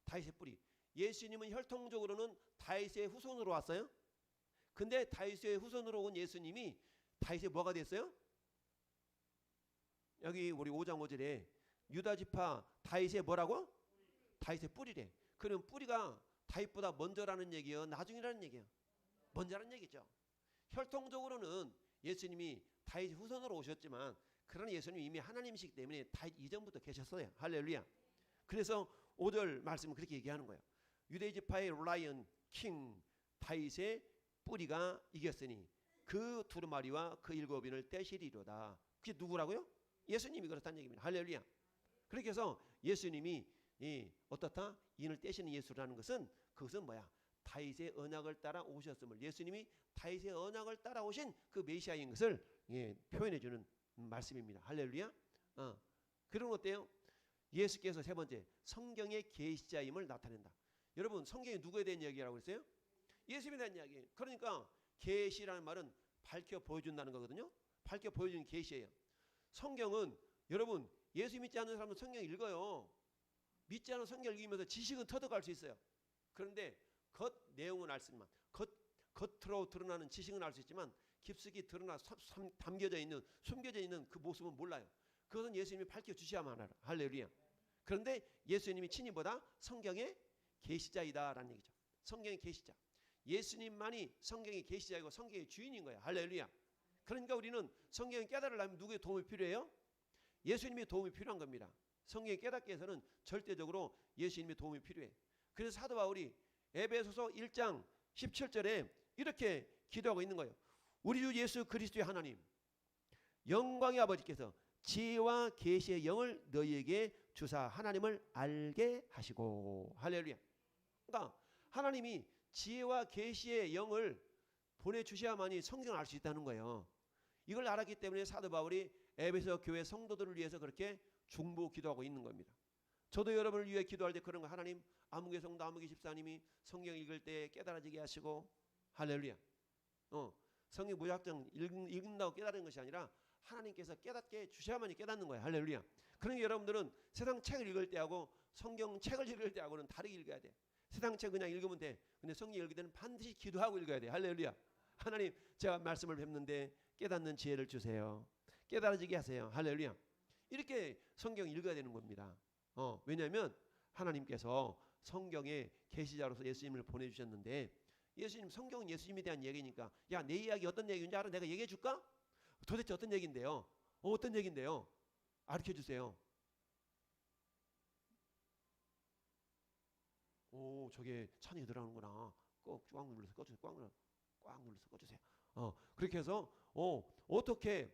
다윗의 뿌리. 예수님은 혈통적으로는 다윗의 후손으로 왔어요. 근데 다윗의 후손으로 온 예수님이 다윗의 뭐가 됐어요? 여기 우리 5장 5절에 유다 지파 다윗의 뭐라고? 다윗의 뿌리래. 그럼 뿌리가 다윗보다 먼저라는 얘기예요, 나중이라는 얘기예요? 먼저라는 얘기죠. 혈통적으로는 예수님이 다윗 후손으로 오셨지만 그러나 예수님이 이미 하나님이시기 때문에 다윗 이전부터 계셨어요. 할렐루야. 그래서 5절 말씀은 그렇게 얘기하는 거예요. 유대 지파의 라이언 킹 다윗의 뿌리가 이겼으니 그 두루마리와 그 7인을 떼시리로다. 그게 누구라고요? 예수님이 그렇다는 얘기입니다. 할렐루야. 그렇게 해서 예수님이 어떻다? 인을 떼시는 예수라는 것은 그것은 뭐야? 다윗의 언약을 따라 오셨음을, 예수님이 다윗의 언약을 따라 오신 그 메시아인 것을 표현해 주는 말씀입니다. 할렐루야. 그럼 어때요? 예수께서 세 번째 성경의 계시자임을 나타낸다. 여러분, 성경이 누구에 대한 이야기라고 했어요? 예수님에 대한 이야기. 그러니까 계시라는 말은 밝혀 보여준다는 거거든요. 밝혀 보여주는 계시예요. 성경은 여러분, 예수 믿지 않는 사람은 성경 읽어요. 믿지 않은 성경 읽으면서 지식은 터득할 수 있어요. 그런데 겉 내용은 알 수 있지만, 겉으로 드러나는 지식은 알 수 있지만 깊숙이 드러나 담겨져 있는, 숨겨져 있는 그 모습은 몰라요. 그것은 예수님이 밝혀주셔야만 알아요. 할렐루야. 그런데 예수님이 친히 보다 성경의 계시자이다라는 얘기죠. 성경의 계시자. 예수님만이 성경의 계시자이고 성경의 주인인 거예요. 할렐루야. 그러니까 우리는 성경을 깨달으려면 누구의 도움이 필요해요? 예수님의 도움이 필요한 겁니다. 성경을 깨닫기 위해서는 절대적으로 예수님의 도움이 필요해. 그래서 사도 바울이 에베소서 1장 17절에 이렇게 기도하고 있는 거예요. 우리 주 예수 그리스도의 하나님, 영광의 아버지께서 지혜와 계시의 영을 너희에게 주사 하나님을 알게 하시고. 할렐루야. 그러니까 하나님이 지혜와 계시의 영을 보내주셔야만이 성경을 알 수 있다는 거예요. 이걸 알았기 때문에 사도 바울이 에베소 교회 성도들을 위해서 그렇게 중보 기도하고 있는 겁니다. 저도 여러분을 위해 기도할 때 그런 거, 하나님 아무개 성도 아무개 집사님이 성경 읽을 때 깨달아지게 하시고. 할렐루야. 성경 무작정 읽는다고 깨달은 것이 아니라 하나님께서 깨닫게 주셔야만이 깨닫는 거예요. 할렐루야. 그러니까 여러분들은 세상 책을 읽을 때하고 성경 책을 읽을 때하고는 다르게 읽어야 돼. 세상 책 그냥 읽으면 돼. 근데 성경 읽을 때는 반드시 기도하고 읽어야 돼. 할렐루야. 하나님, 제가 말씀을 뵙는데 깨닫는 지혜를 주세요. 깨달아지게 하세요. 할렐루야. 이렇게 성경 읽어야 되는 겁니다. 왜냐하면 하나님께서 성경의 계시자로서 예수님을 보내주셨는데, 예수님, 성경은 예수님에 대한 얘기니까, 야, 내 이야기 어떤 얘기인지 알아? 내가 얘기해 줄까? 도대체 어떤 얘기인데요? 어떤 얘기인데요? 가르쳐 주세요. 오, 저게 찬이 들어가는구나. 꽉 눌러서 꺼주세요. 꽉 눌러서 꺼주세요. 그렇게 해서 어떻게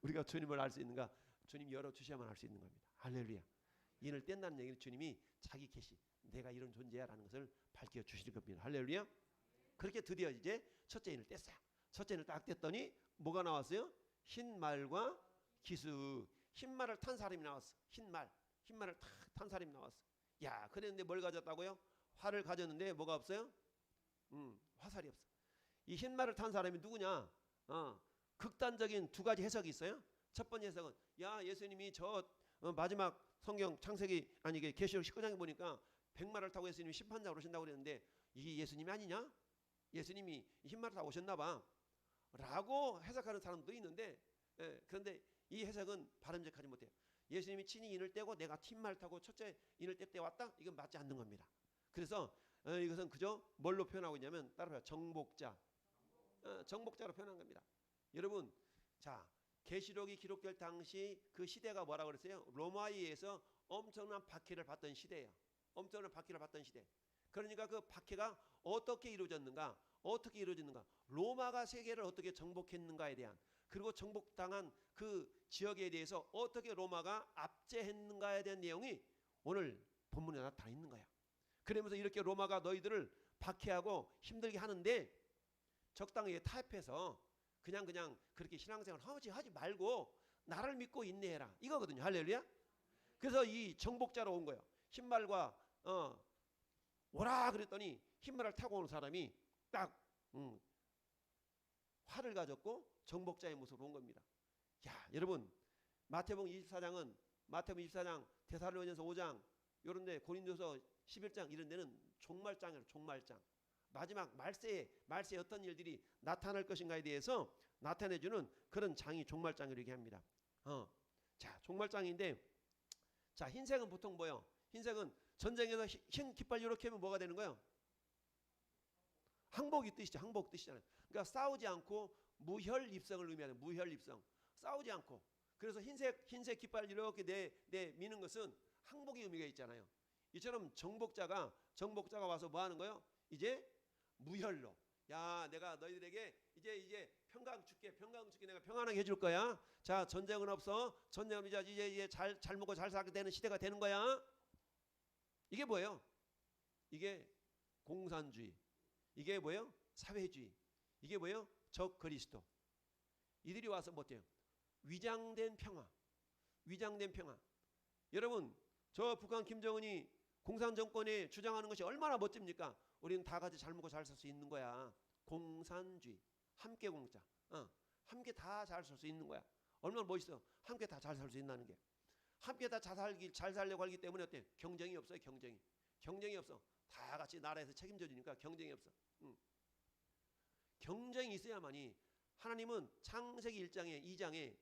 우리가 주님을 알 수 있는가? 주님 열어주셔야만 알 수 있는 겁니다. 할렐루야. 인을 뗀다는 얘기는 주님이 자기 계시, 내가 이런 존재야라는 것을 밝혀주실 겁니다. 할렐루야. 그렇게 드디어 이제 첫째 인을 뗐어요. 첫째 인을 딱 뗐더니 뭐가 나왔어요? 흰 말과 기수. 흰 말을 탄 사람이 나왔어. 흰 말을 탁 탄 사람이 나왔어. 야, 그랬는데 뭘 가졌다고요? 활을 가졌는데 뭐가 없어요? 화살이 없어. 이 흰 말을 탄 사람이 누구냐? 극단적인 두 가지 해석이 있어요. 첫 번째 해석은, 야, 예수님이 저 마지막 성경 창세기, 아니 이게 계시록 19장에 보니까 백마를 타고 예수님이 심판자로 오신다고 그랬는데 이게 예수님이 아니냐? 예수님이 흰말을 타고 오셨나 봐 라고 해석하는 사람도 있는데, 그런데 이 해석은 바람직하지 못해요. 예수님이 친히 인을 떼고 내가 흰말 타고 첫째 인을 떼 왔다? 이건 맞지 않는 겁니다. 그래서 이것은 그저 뭘로 표현하고 있냐면, 따라서 정복자, 정복자로 표현한 겁니다. 여러분, 자, 계시록이 기록될 당시 그 시대가 뭐라고 그랬어요? 로마에 의해서 엄청난 박해를 받던 시대예요. 엄청난 박해를 받던 시대. 그러니까 그 박해가 어떻게 이루어졌는가? 어떻게 이루어졌는가? 로마가 세계를 어떻게 정복했는가에 대한, 그리고 정복당한 그 지역에 대해서 어떻게 로마가 압제했는가에 대한 내용이 오늘 본문에 나타나 있는 거야. 그러면서 이렇게 로마가 너희들을 박해하고 힘들게 하는데 적당히 타협해서 그냥 그렇게 신앙생활 하지 말고 나를 믿고 인내해라, 이거거든요. 할렐루야. 그래서 이 정복자로 온 거예요. 흰말과 오라 그랬더니 흰말을 타고 온 사람이 딱 활을 가졌고 정복자의 모습으로 온 겁니다. 야, 여러분, 마태복음 24장은 마태복음 24장, 데살로니가서 5장, 이런 데 고린도서 11장 이런 데는 종말장이에요. 종말장. 마지막 말세에 어떤 일들이 나타날 것인가에 대해서 나타내주는 그런 장이 종말장이라고 얘기합니다. 자, 종말장인데, 자, 흰색은 보통 뭐예요? 흰색은 전쟁에서 흰 깃발 이렇게 하면 뭐가 되는 거예요? 항복이 뜻이죠. 항복 뜻이잖아요. 그러니까 싸우지 않고 무혈입성을 의미하는 무혈입성. 싸우지 않고. 그래서 흰색 깃발 이렇게 내 미는 것은 항복의 의미가 있잖아요. 이처럼 정복자가 와서 뭐 하는 거예요? 이제 무혈로. 야, 내가 너희들에게 이제 평강 줄게 내가 평안하게 해줄 거야. 자, 전쟁은 없어. 전쟁은 이제 잘 먹고 잘 살게 되는 시대가 되는 거야. 이게 뭐예요? 이게 공산주의. 이게 뭐예요? 사회주의. 이게 뭐예요? 적 그리스도. 이들이 와서 뭐 어때요? 위장된 평화. 위장된 평화. 여러분, 저 북한 김정은이 공산정권에 주장하는 것이 얼마나 멋집니까? 우리는 다 같이 잘 먹고 잘 살 수 있는 거야. 공산주의. 함께 공짜. 함께 다 잘 살 수 있는 거야. 얼마나 멋있어. 함께 다 잘 살 수 있다는 게. 함께 다 잘 살려고 하기 때문에 어때? 경쟁이 없어요. 경쟁이 없어. 다 같이 나라에서 책임져 주니까 경쟁이 없어. 경쟁이 있어야만이. 하나님은 창세기 1장에 2장에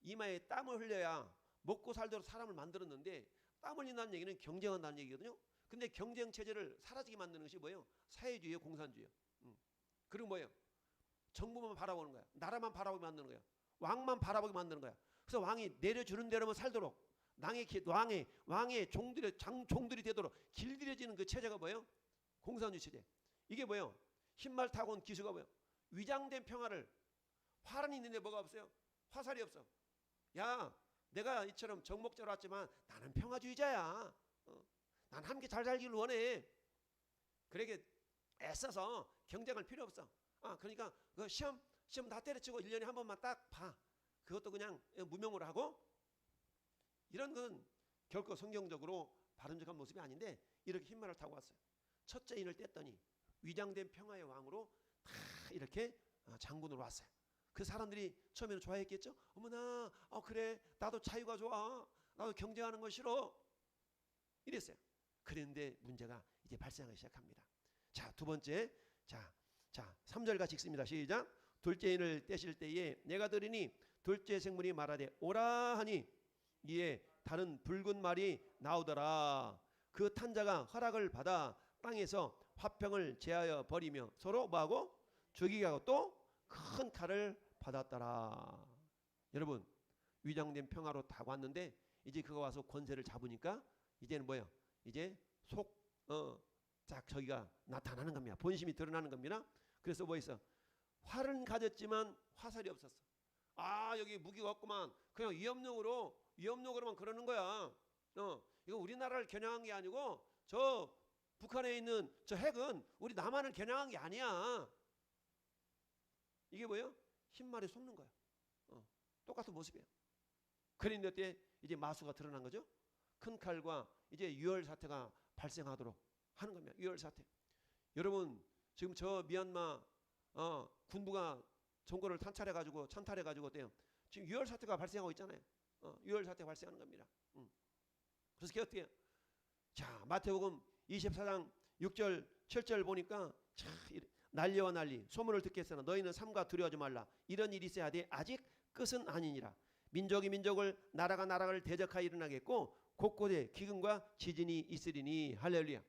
이마에 땀을 흘려야 먹고 살도록 사람을 만들었는데, 땀 흘린다는 얘기는 경쟁한다는 얘기거든요. 근데 경쟁 체제를 사라지게 만드는 것이 뭐예요? 사회주의예요, 공산주의예요. 그리고 뭐예요? 정부만 바라보는 거야. 나라만 바라보게 만드는 거야. 왕만 바라보게 만드는 거야. 그래서 왕이 내려주는 대로만 살도록, 왕의 종들이 되도록 길들여지는 그 체제가 뭐예요? 공산주의 체제. 이게 뭐예요? 흰말 타고 온 기수가 뭐예요? 위장된 평화를. 활은 있는데 뭐가 없어요? 화살이 없어. 야, 내가 이처럼 정복자로 왔지만 나는 평화주의자야. 난 함께 잘 살기를 원해. 그러게 애써서 경쟁할 필요 없어. 그러니까 그 시험 다 때려치고 1년에 한 번만 딱 봐. 그것도 그냥 무명으로 하고. 이런 건 결코 성경적으로 바른적한 모습이 아닌데, 이렇게 흰말을 타고 왔어요. 첫째 인을 뗐더니 위장된 평화의 왕으로 다 이렇게 장군으로 왔어요. 그 사람들이 처음에는 좋아했겠죠. 어머나, 그래, 나도 자유가 좋아. 나도 경쟁하는 거 싫어. 이랬어요. 그런데 문제가 이제 발생하기 시작합니다. 자, 두 번째. 자, 3절 같이 읽습니다. 시작. 둘째 인을 떼실 때에 내가 들으니 둘째 생물이 말하되 오라 하니 이에 다른 붉은 말이 나오더라. 그 탄자가 허락을 받아 땅에서 화평을 제하여 버리며 서로 뭐하고? 죽이게 하고 또 큰 칼을 받았더라. 여러분, 위장된 평화로 다 왔는데 이제 그거 와서 권세를 잡으니까 이제는 뭐예요? 이제 저기가 나타나는 겁니다. 본심이 드러나는 겁니다. 그래서 뭐 있어? 활은 가졌지만 화살이 없었어. 여기 무기가 없구만. 그냥 위협력으로만 그러는 거야. 이거 우리나라를 겨냥한 게 아니고 저 북한에 있는 저 핵은 우리 남한을 겨냥한 게 아니야. 이게 뭐예요? 흰말에 속는 거야. 똑같은 모습이에요. 그런데 때 이제 마수가 드러난 거죠. 큰 칼과 이제 유혈 사태가 발생하도록 하는 겁니다. 유혈 사태. 여러분, 지금 저 미얀마 군부가 정권을 찬탈해가지고 어때요? 지금 유혈 사태가 발생하고 있잖아요. 유혈 사태가 발생하는 겁니다. 그래서 그게 어때요? 자, 마태복음 24장 6절 7절 보니까 참 난리와 난리. 소문을 듣겠으나 너희는 삼가 두려워하지 말라. 이런 일이 있어야 돼. 아직 끝은 아니니라. 민족이 민족을, 나라가 나라를 대적하여 일어나겠고 곳곳에 기근과 지진이 있으리니. 할렐루야.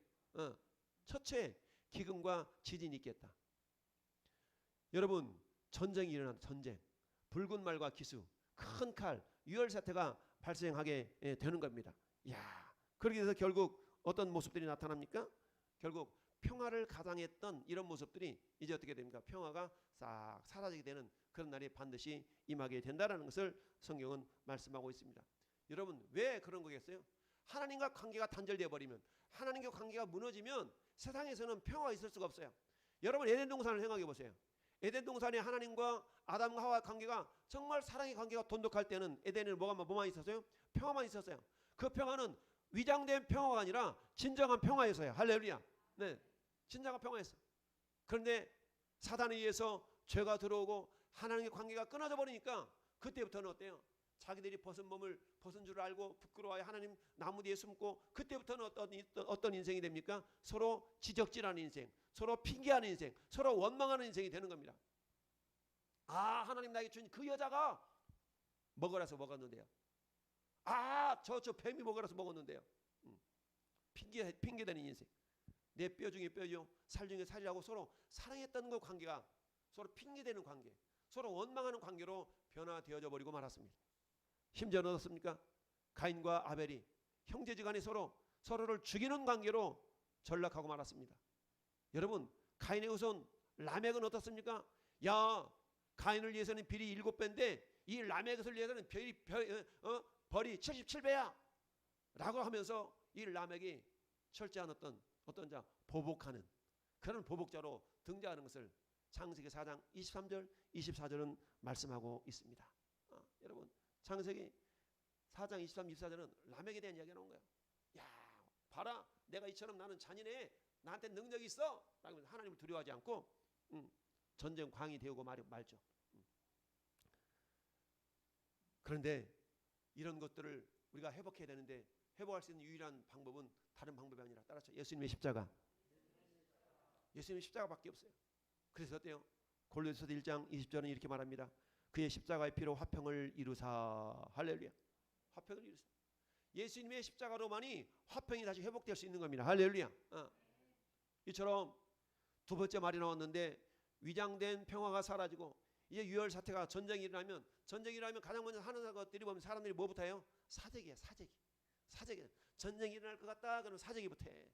첫째, 기근과 지진이 있겠다. 여러분, 전쟁이 일어난다. 전쟁. 붉은 말과 기수. 큰 칼, 유혈 사태가 발생하게 되는 겁니다. 야, 그렇게 해서 결국 어떤 모습들이 나타납니까? 결국 평화를 가장했던 이런 모습들이 이제 어떻게 됩니까? 평화가 싹 사라지게 되는 그런 날이 반드시 임하게 된다는 것을 성경은 말씀하고 있습니다. 여러분, 왜 그런 거겠어요? 하나님과 관계가 단절되어 버리면, 하나님과 관계가 무너지면 세상에서는 평화가 있을 수가 없어요. 여러분, 에덴 동산을 생각해 보세요. 에덴 동산에 하나님과 아담과 하와 관계가 정말 사랑의 관계가 돈독할 때는 에덴에는 뭐만 있었어요? 평화만 있었어요. 그 평화는 위장된 평화가 아니라 진정한 평화였어요. 할렐루야. 네, 진정한 평화였어요. 그런데 사단에 의해서 죄가 들어오고 하나님의 관계가 끊어져 버리니까 그때부터는 어때요? 자기들이 벗은 몸을 벗은 줄 알고 부끄러워하여 하나님 나무 뒤에 숨고, 그때부터는 어떤 인생이 됩니까? 서로 지적질하는 인생, 서로 핑계하는 인생, 서로 원망하는 인생이 되는 겁니다. 아, 하나님 나에게 준 그 여자가 먹으라서 먹었는데요. 아, 저 뱀이 먹으라서 먹었는데요. 핑계대는 인생. 내 뼈 중에 뼈요, 살 중에 살이라고 서로 사랑했던 그 관계가 서로 핑계대는 관계, 서로 원망하는 관계로 변화되어져 버리고 말았습니다. 심지어는 어떻습니까? 가인과 아벨이 형제지간에 서로를 죽이는 관계로 전락하고 말았습니다. 여러분, 가인의 후손 라멕은 어떻습니까? 야, 가인을 위해서는 빌이 7배인데 이 라멕을 위해서는 벌이 77배야 라고 하면서 이 라멕이 철저한 어떤 자 보복하는 그런 보복자로 등장하는 것을 창세기 4장 23절 24절은 말씀하고 있습니다. 여러분, 창세기 4장 23, 24절은 라멕에 대한 이야기가 나온 거예요. 야, 봐라, 내가 이처럼 나는 잔인해, 나한테 능력이 있어 라고 하나님을 두려워하지 않고 전쟁 광이 되고 말죠. 그런데 이런 것들을 우리가 회복해야 되는데, 회복할 수 있는 유일한 방법은 다른 방법이 아니라, 따라서 예수님의 십자가. 예수님의 십자가밖에 없어요. 그래서 어때요? 골로새서 1장 20절은 이렇게 말합니다. 그의 십자가의 피로 화평을 이루사. 할렐루야. 화평을 이루사. 예수님의 십자가로만이 화평이 다시 회복될 수 있는 겁니다. 할렐루야. 이처럼 두 번째 말이 나왔는데, 위장된 평화가 사라지고 이제 유혈 사태가 전쟁이 일어나면 가장 먼저 하는 것들이 보면 사람들이 뭐부터 해요? 사재기야. 사재기. 전쟁이 일어날 것 같다 그러면 사재기부터 해.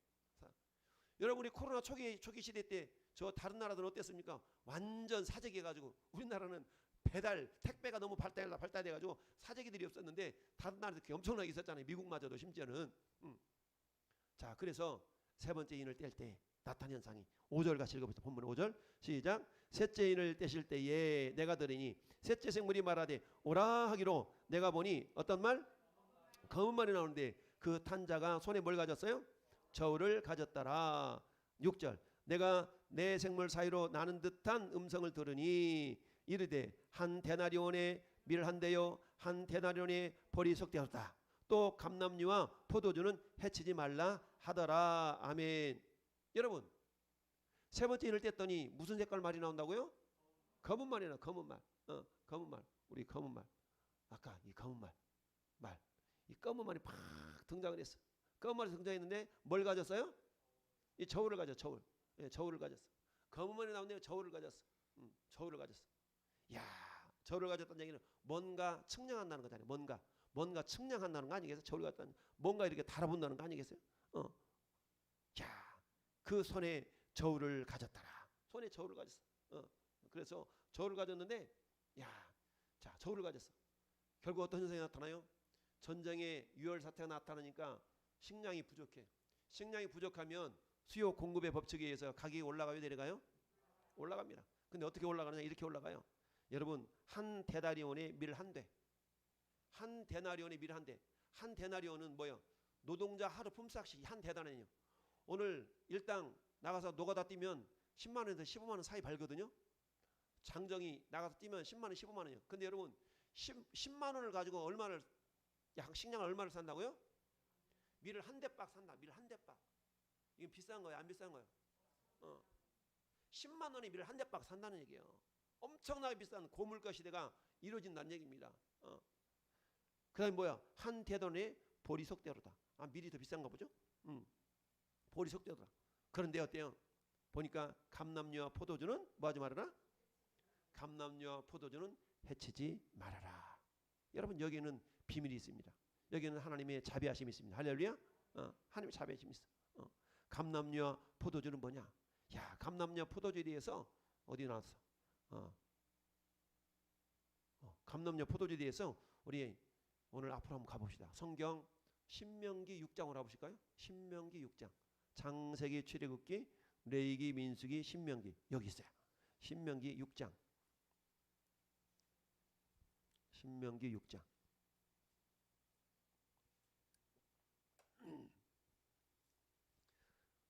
여러분, 우리 코로나 초기 시대 때 저 다른 나라들은 어땠습니까? 완전 사재기 해가지고, 우리나라는 택배가 너무 발달돼가지고 사재기들이 없었는데 다른 나라도 엄청나게 있었잖아요. 미국마저도 심지어는. 자, 그래서 세 번째 인을 뗄 때 나타난 현상이 5절 같이 읽어보세요. 본문 5절 시작. 셋째 인을 떼실 때에 내가 들으니 셋째 생물이 말하되 오라 하기로 내가 보니 어떤 말? 검은 말이 나오는데 그 탄자가 손에 뭘 가졌어요? 저울을 가졌더라. 6절 내가 내 생물 사이로 나는 듯한 음성을 들으니 이르되 한 데나리온의 밀 한 대요 한 데나리온의 벌이 속되었다. 또 감람류와 포도주는 해치지 말라 하더라. 아멘. 여러분, 세 번째 인을 뗐더니 무슨 색깔 말이 나온다고요? 검은 말이나 검은 말. 검은 말. 우리 검은 말. 아까 이 검은 말. 이 검은 말이 팍 등장을 했어. 검은 말이 등장했는데 뭘 가졌어요? 이 저울을 가졌어. 저울. 예, 저울을 가졌어. 검은 말이 나오는데 저울을 가졌어. 저울을 가졌어. 야, 저울을 가졌다는 얘기는 뭔가 측량한다는 거잖아요. 뭔가 측량한다는 거 아니겠어요? 저울을 갖다 뭔가 이렇게 달아본다는 거 아니겠어요? 야, 그 손에 저울을 가졌더라. 손에 저울을 가졌어. 그래서 저울을 가졌는데, 자, 저울을 가졌어. 결국 어떤 현상이 나타나요? 전쟁의 유혈 사태가 나타나니까 식량이 부족해. 식량이 부족하면 수요 공급의 법칙에 의해서 가격이 올라가요, 내려가요? 올라갑니다. 근데 어떻게 올라가느냐? 이렇게 올라가요. 여러분, 한 데나리온에 밀 한 대. 한 데나리온에 밀 한 대. 한 데나리온은 뭐예요? 노동자 하루 품삯이 한 데나리온이요. 오늘 일당 나가서 노가다 뛰면 10만 원에서 15만 원 사이 벌거든요. 장정이 나가서 뛰면 10만 원, 15만 원이요. 근데 여러분, 10만 원을 가지고 식량을 얼마를 산다고요? 밀을 한 대박 산다. 밀 한 대박. 이건 비싼 거예요, 안 비싼 거예요? 10만 원에 밀을 한 대박 산다는 얘기예요. 엄청나게 비싼 고물가 시대가 이루어진다는 얘기입니다. 그다음에 뭐야? 한 대돈에 보리 속대로다. 밀이 더 비싼가 보죠? 보리 속대로다. 그런데 어때요? 보니까 감람류와 포도주는 뭐하지 말아라? 감람류와 포도주는 해치지 말아라. 여러분 여기에는 비밀이 있습니다. 여기는 하나님의 자비하심이 있습니다. 할렐루야. 하나님의 자비하심이 있어. 감람류와 포도주는 뭐냐? 야, 감람류와 포도주에 대해서 어디 나왔어? 감람류와 포도주에 대해서 우리 오늘 앞으로 한번 가봅시다. 성경 신명기 6장으로 가보실까요? 신명기 6장. 창세기, 출애굽기, 레위기, 민수기, 신명기 여기 있어요. 신명기 6장. 신명기 6장.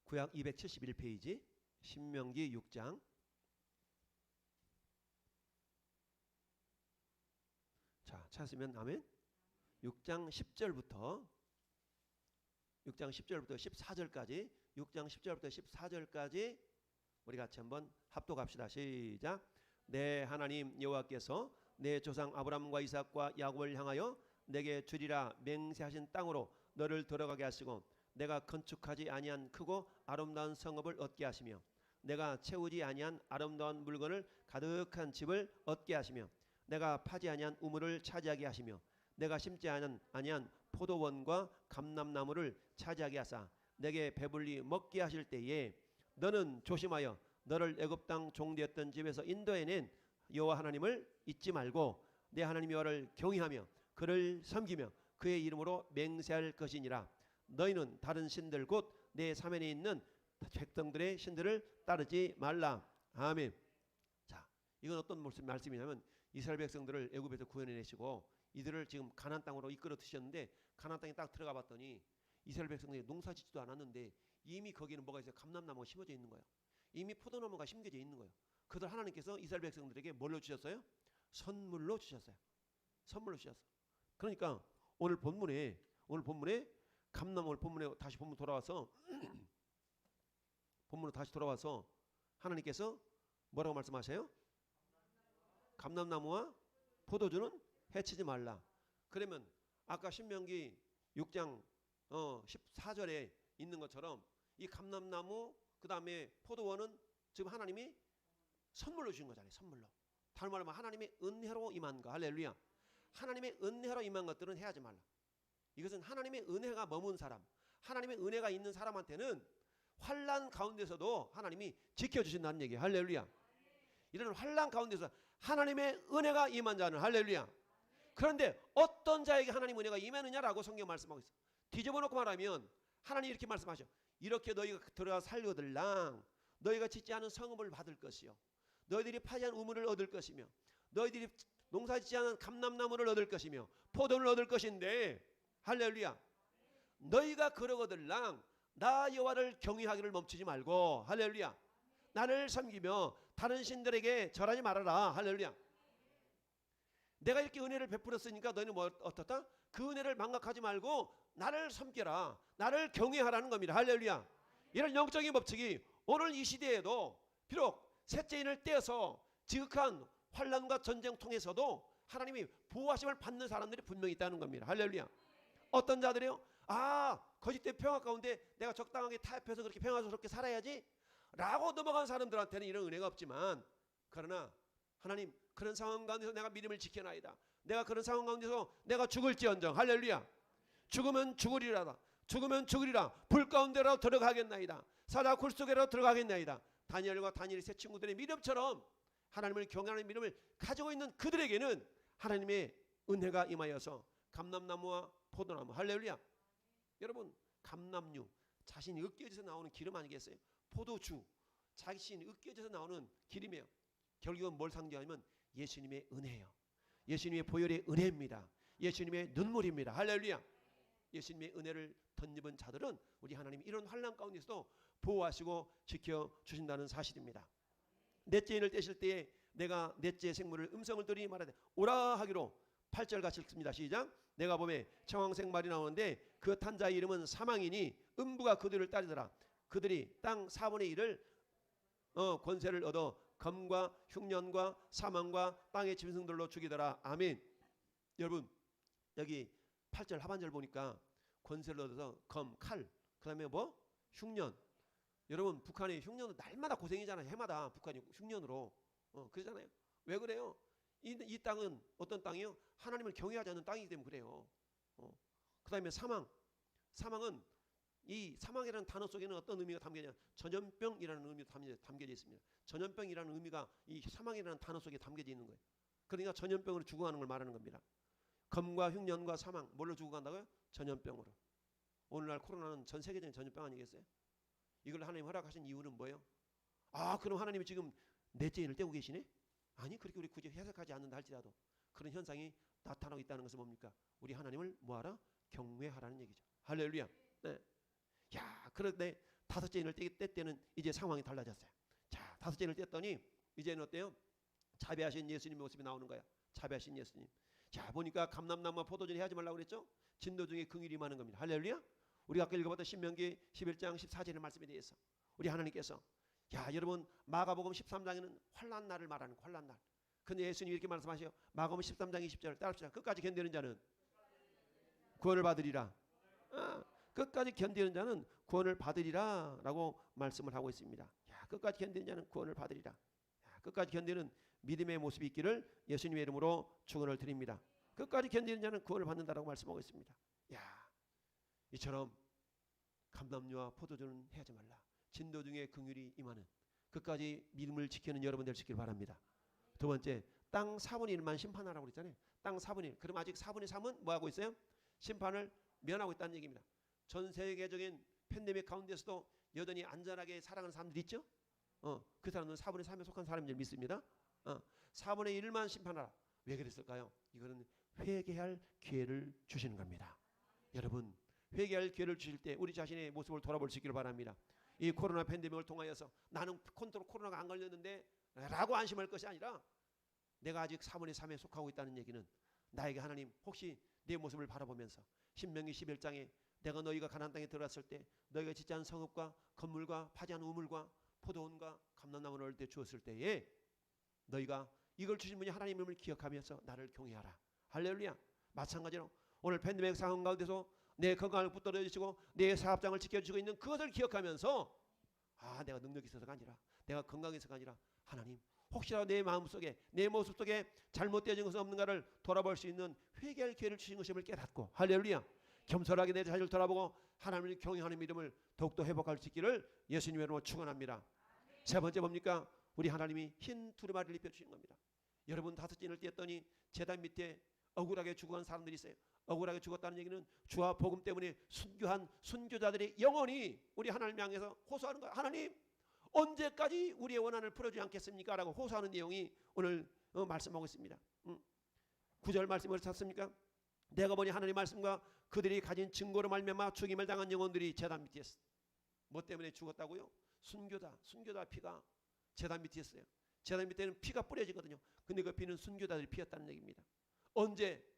구약 271페이지 신명기 6장. 자, 찾으면 아멘. 6장 10절부터 14절까지 6장 10절부터 14절까지 우리 같이 한번 합독합시다. 시작. 내 하나님 여호와께서 내 조상 아브라함과 이삭과 야곱을 향하여 내게 주리라 맹세하신 땅으로 너를 들어가게 하시고 내가 건축하지 아니한 크고 아름다운 성읍을 얻게 하시며 내가 채우지 아니한 아름다운 물건을 가득한 집을 얻게 하시며 내가 파지 아니한 우물을 차지하게 하시며 내가 심지 아니한 포도원과 감람나무를 차지하게 하사 내게 배불리 먹게 하실 때에 너는 조심하여 너를 애굽 땅 종되었던 집에서 인도해낸 여호와 하나님을 잊지 말고 내 하나님 여호와를 경외하며 그를 섬기며 그의 이름으로 맹세할 것이니라. 너희는 다른 신들 곧 내 사면에 있는 백성들의 신들을 따르지 말라. 아멘. 자, 이건 어떤 말씀이냐면 이스라엘 백성들을 애굽에서 구원해내시고 이들을 지금 가나안 땅으로 이끌어 드셨는데 가나안 땅에 딱 들어가 봤더니 이스라엘 백성들이 농사짓지도 않았는데 이미 거기는 뭐가 있어요? 감람나무가 심어져 있는 거예요. 이미 포도나무가 심겨져 있는 거예요. 그들 하나님께서 이스라엘 백성들에게 뭘로 주셨어요? 선물로 주셨어요. 선물로 주셨어요. 그러니까 오늘 본문에 감람나무 본문에 다시 본문 돌아와서 본문으로 다시 돌아와서 하나님께서 뭐라고 말씀하세요? 감람나무와 포도주는 해치지 말라. 그러면 아까 신명기 6장 14절에 있는 것처럼 이 감람나무 그 다음에 포도원은 지금 하나님이 선물로 주신 거잖아요. 선물로. 다른 말로 하면 하나님의 은혜로 임한 거. 할렐루야. 하나님의 은혜로 임한 것들은 해하지 말라. 이것은 하나님의 은혜가 머문 사람, 하나님의 은혜가 있는 사람한테는 환난 가운데서도 하나님이 지켜주신다는 얘기예요. 할렐루야. 이런 환난 가운데서 하나님의 은혜가 임한 자는 할렐루야. 그런데 어떤 자에게 하나님 은혜가 임하느냐라고 성경 말씀하고 있어요. 뒤집어놓고 말하면 하나님 이렇게 말씀하셔. 이렇게 너희가 들어가 살려들랑 너희가 짓지 않은 성읍을 받을 것이요 너희들이 파지 않은 우물을 얻을 것이며 너희들이 농사짓지 않은 감람나무를 얻을 것이며 포도를 얻을 것인데 할렐루야. 너희가 그러거들랑 나 여호와를 경외하기를 멈추지 말고 할렐루야. 나를 섬기며 다른 신들에게 절하지 말아라. 할렐루야. 내가 이렇게 은혜를 베풀었으니까 너희는 뭐 어떻다? 그 은혜를 망각하지 말고 나를 섬겨라. 나를 경외하라는 겁니다. 할렐루야. 이런 영적인 법칙이 오늘 이 시대에도 비록 셋째인을 떼어서 지극한 환난과 전쟁 통해서도 하나님이 보호하심을 받는 사람들이 분명히 있다는 겁니다. 할렐루야. 어떤 자들이요? 거짓된 평화 가운데 내가 적당하게 타협해서 그렇게 평화스럽게 살아야지 라고 넘어간 사람들한테는 이런 은혜가 없지만 그러나 하나님 그런 상황 가운데서 내가 믿음을 지켜나이다. 내가 그런 상황 가운데서 내가 죽을지언정 할렐루야. 죽으면 죽으리라. 죽으면 죽으리라. 불 가운데라도 들어가겠나이다. 사자 굴 속에라도 들어가겠나이다. 다니엘과 다니엘의 세 친구들의 믿음처럼 하나님을 경외하는 믿음을 가지고 있는 그들에게는 하나님의 은혜가 임하여서 감람나무와 포도나무 할렐루야. 여러분 감람류 자신이 으깨져서 나오는 기름 아니겠어요? 포도주 자신이 으깨져서 나오는 기름이에요. 결국은 뭘 상징하냐면 예수님의 은혜예요. 예수님의 보혈의 은혜입니다. 예수님의 눈물입니다. 할렐루야. 예수님의 은혜를 덧입은 자들은 우리 하나님이 이런 환난 가운데서도 보호하시고 지켜주신다는 사실입니다. 넷째 인을 떼실 때에 내가 넷째 생물을 음성을 들으니 말하되 오라 하기로 8절 같이 읽습니다. 시작. 내가 보매 청황색 말이 나오는데 그 탄 자의 이름은 사망이니 음부가 그들을 따르더라. 그들이 땅 4분의 1을 권세를 얻어 검과 흉년과 사망과 땅의 짐승들로 죽이더라. 아멘. 여러분 여기 8절 하반절 보니까 권세를 얻어서 검, 칼, 그 다음에 뭐? 흉년. 여러분 북한이 흉년은 날마다 고생이잖아요. 해마다 북한이 흉년으로 그러잖아요. 왜 그래요? 이 땅은 어떤 땅이요? 하나님을 경외하지 않는 땅이기 때문에 그래요. 그 다음에 사망은 이 사망이라는 단어 속에는 어떤 의미가 담겨있냐? 전염병이라는 의미가 담겨져 있습니다. 전염병이라는 의미가 이 사망이라는 단어 속에 담겨져 있는 거예요. 그러니까 전염병으로 죽어가는 걸 말하는 겁니다. 검과 흉년과 사망, 뭘로 죽어간다고요? 전염병으로. 오늘날 코로나는 전 세계적인 전염병 아니겠어요? 이걸 하나님 허락하신 이유는 뭐예요? 그럼 하나님이 지금 넷째 인을 떼고 계시네? 아니, 그렇게 우리 굳이 해석하지 않는다 할지라도 그런 현상이 나타나고 있다는 것은 뭡니까? 우리 하나님을 뭐하라? 경외하라는 얘기죠. 할렐루야. 네. 야, 그런데 다섯째 인을 뗄 때는 이제 상황이 달라졌어요. 자, 다섯째 인을 뗐더니 이제는 어때요? 자비하신 예수님 모습이 나오는 거야. 자비하신 예수님. 자, 보니까 감람나무와 포도주를 해야지 말라고 그랬죠? 진도 중에 긍휼이 많은 겁니다. 할렐루야. 우리가 아까 읽어봤던 신명기 11장 14절의 말씀에 대해서 우리 하나님께서, 야, 여러분, 마가복음 13장에는 환난 날을 말하는 환난 날. 근데 예수님이 이렇게 말씀하셔요. 마가복음 13장 20절 따라합시다. 끝까지 견디는 자는 구원을 받으리라. 끝까지 견디는 자는 구원을 받으리라 라고 말씀을 하고 있습니다. 야, 끝까지 견디는 자는 구원을 받으리라. 야, 끝까지 견디는 믿음의 모습이 있기를 예수님의 이름으로 축원을 드립니다. 끝까지 견디는 자는 구원을 받는다라고 말씀하고 있습니다. 야, 이처럼 감람류와 포도주는 해하지 말라. 진도 중에 긍휼이 임하는 끝까지 믿음을 지키는 여러분 되시길 바랍니다. 두 번째, 땅 4분의 1만 심판하라고 그랬잖아요. 땅 4분의 1. 그럼 아직 4분의 3은 뭐 하고 있어요? 심판을 면하고 있다는 얘기입니다. 전 세계적인 팬데믹 가운데서도 여전히 안전하게 살아가는 사람들이 있죠. 그 사람은 4분의 3에 속한 사람들 믿습니다. 4분의 1만 심판하라. 왜 그랬을까요? 이거는 회개할 기회를 주시는 겁니다. 여러분, 회개할 기회를 주실 때 우리 자신의 모습을 돌아볼 수 있기를 바랍니다. 이 코로나 팬데믹을 통하여서 나는 코로나가 안 걸렸는데 라고 안심할 것이 아니라 내가 아직 4분의 3에 속하고 있다는 얘기는 나에게 하나님 혹시 내 모습을 바라보면서 신명기 11장에 내가 너희가 가나안 땅에 들어갔을 때 너희가 짓지 않은 성읍과 건물과 파지 않은 우물과 포도원과 감람나무를 얻을 때 주었을 때에 너희가 이걸 주신 분이 하나님임을 기억하면서 나를 경외하라. 할렐루야. 마찬가지로 오늘 팬데믹 상황 가운데서 내 건강을 붙들어 주시고 내 사업장을 지켜주시고 있는 그것을 기억하면서 내가 능력이 있어서가 아니라 내가 건강해서가 아니라 하나님 혹시라도 내 마음속에 내 모습 속에 잘못되어진 것은 없는가를 돌아볼 수 있는 회개할 기회를 주신 것임을 깨닫고 할렐루야. 겸손하게 내 자신을 돌아보고 하나님을 경외하는 믿음을 더욱더 회복할 수 있기를 예수님의 이름으로 축원합니다. 세 번째 뭡니까? 우리 하나님이 흰 두루마리를 입혀주신 겁니다. 여러분 다섯째 인을 떼었더니 제단 밑에 억울하게 죽어간 사람들이 있어요. 억울하게 죽었다는 얘기는 주와 복음 때문에 순교한 순교자들이 영원히 우리 하나님 향해서 호소하는 거예요. 하나님 언제까지 우리의 원한을 풀어주지 않겠습니까? 라고 호소하는 내용이 오늘 말씀하고 있습니다. 9절 말씀을 찾습니까? 내가 보니 하나님 말씀과 그들이 가진 증거로 말미암아 죽임을 당한 영혼들이 제단 밑에 있어. 뭐 때문에 죽었다고요? 순교자 피가 제단 밑에 있어요. 제단 밑에는 피가 뿌려지거든요. 근데 그 피는 순교자들이 피었다는 얘기입니다. 언제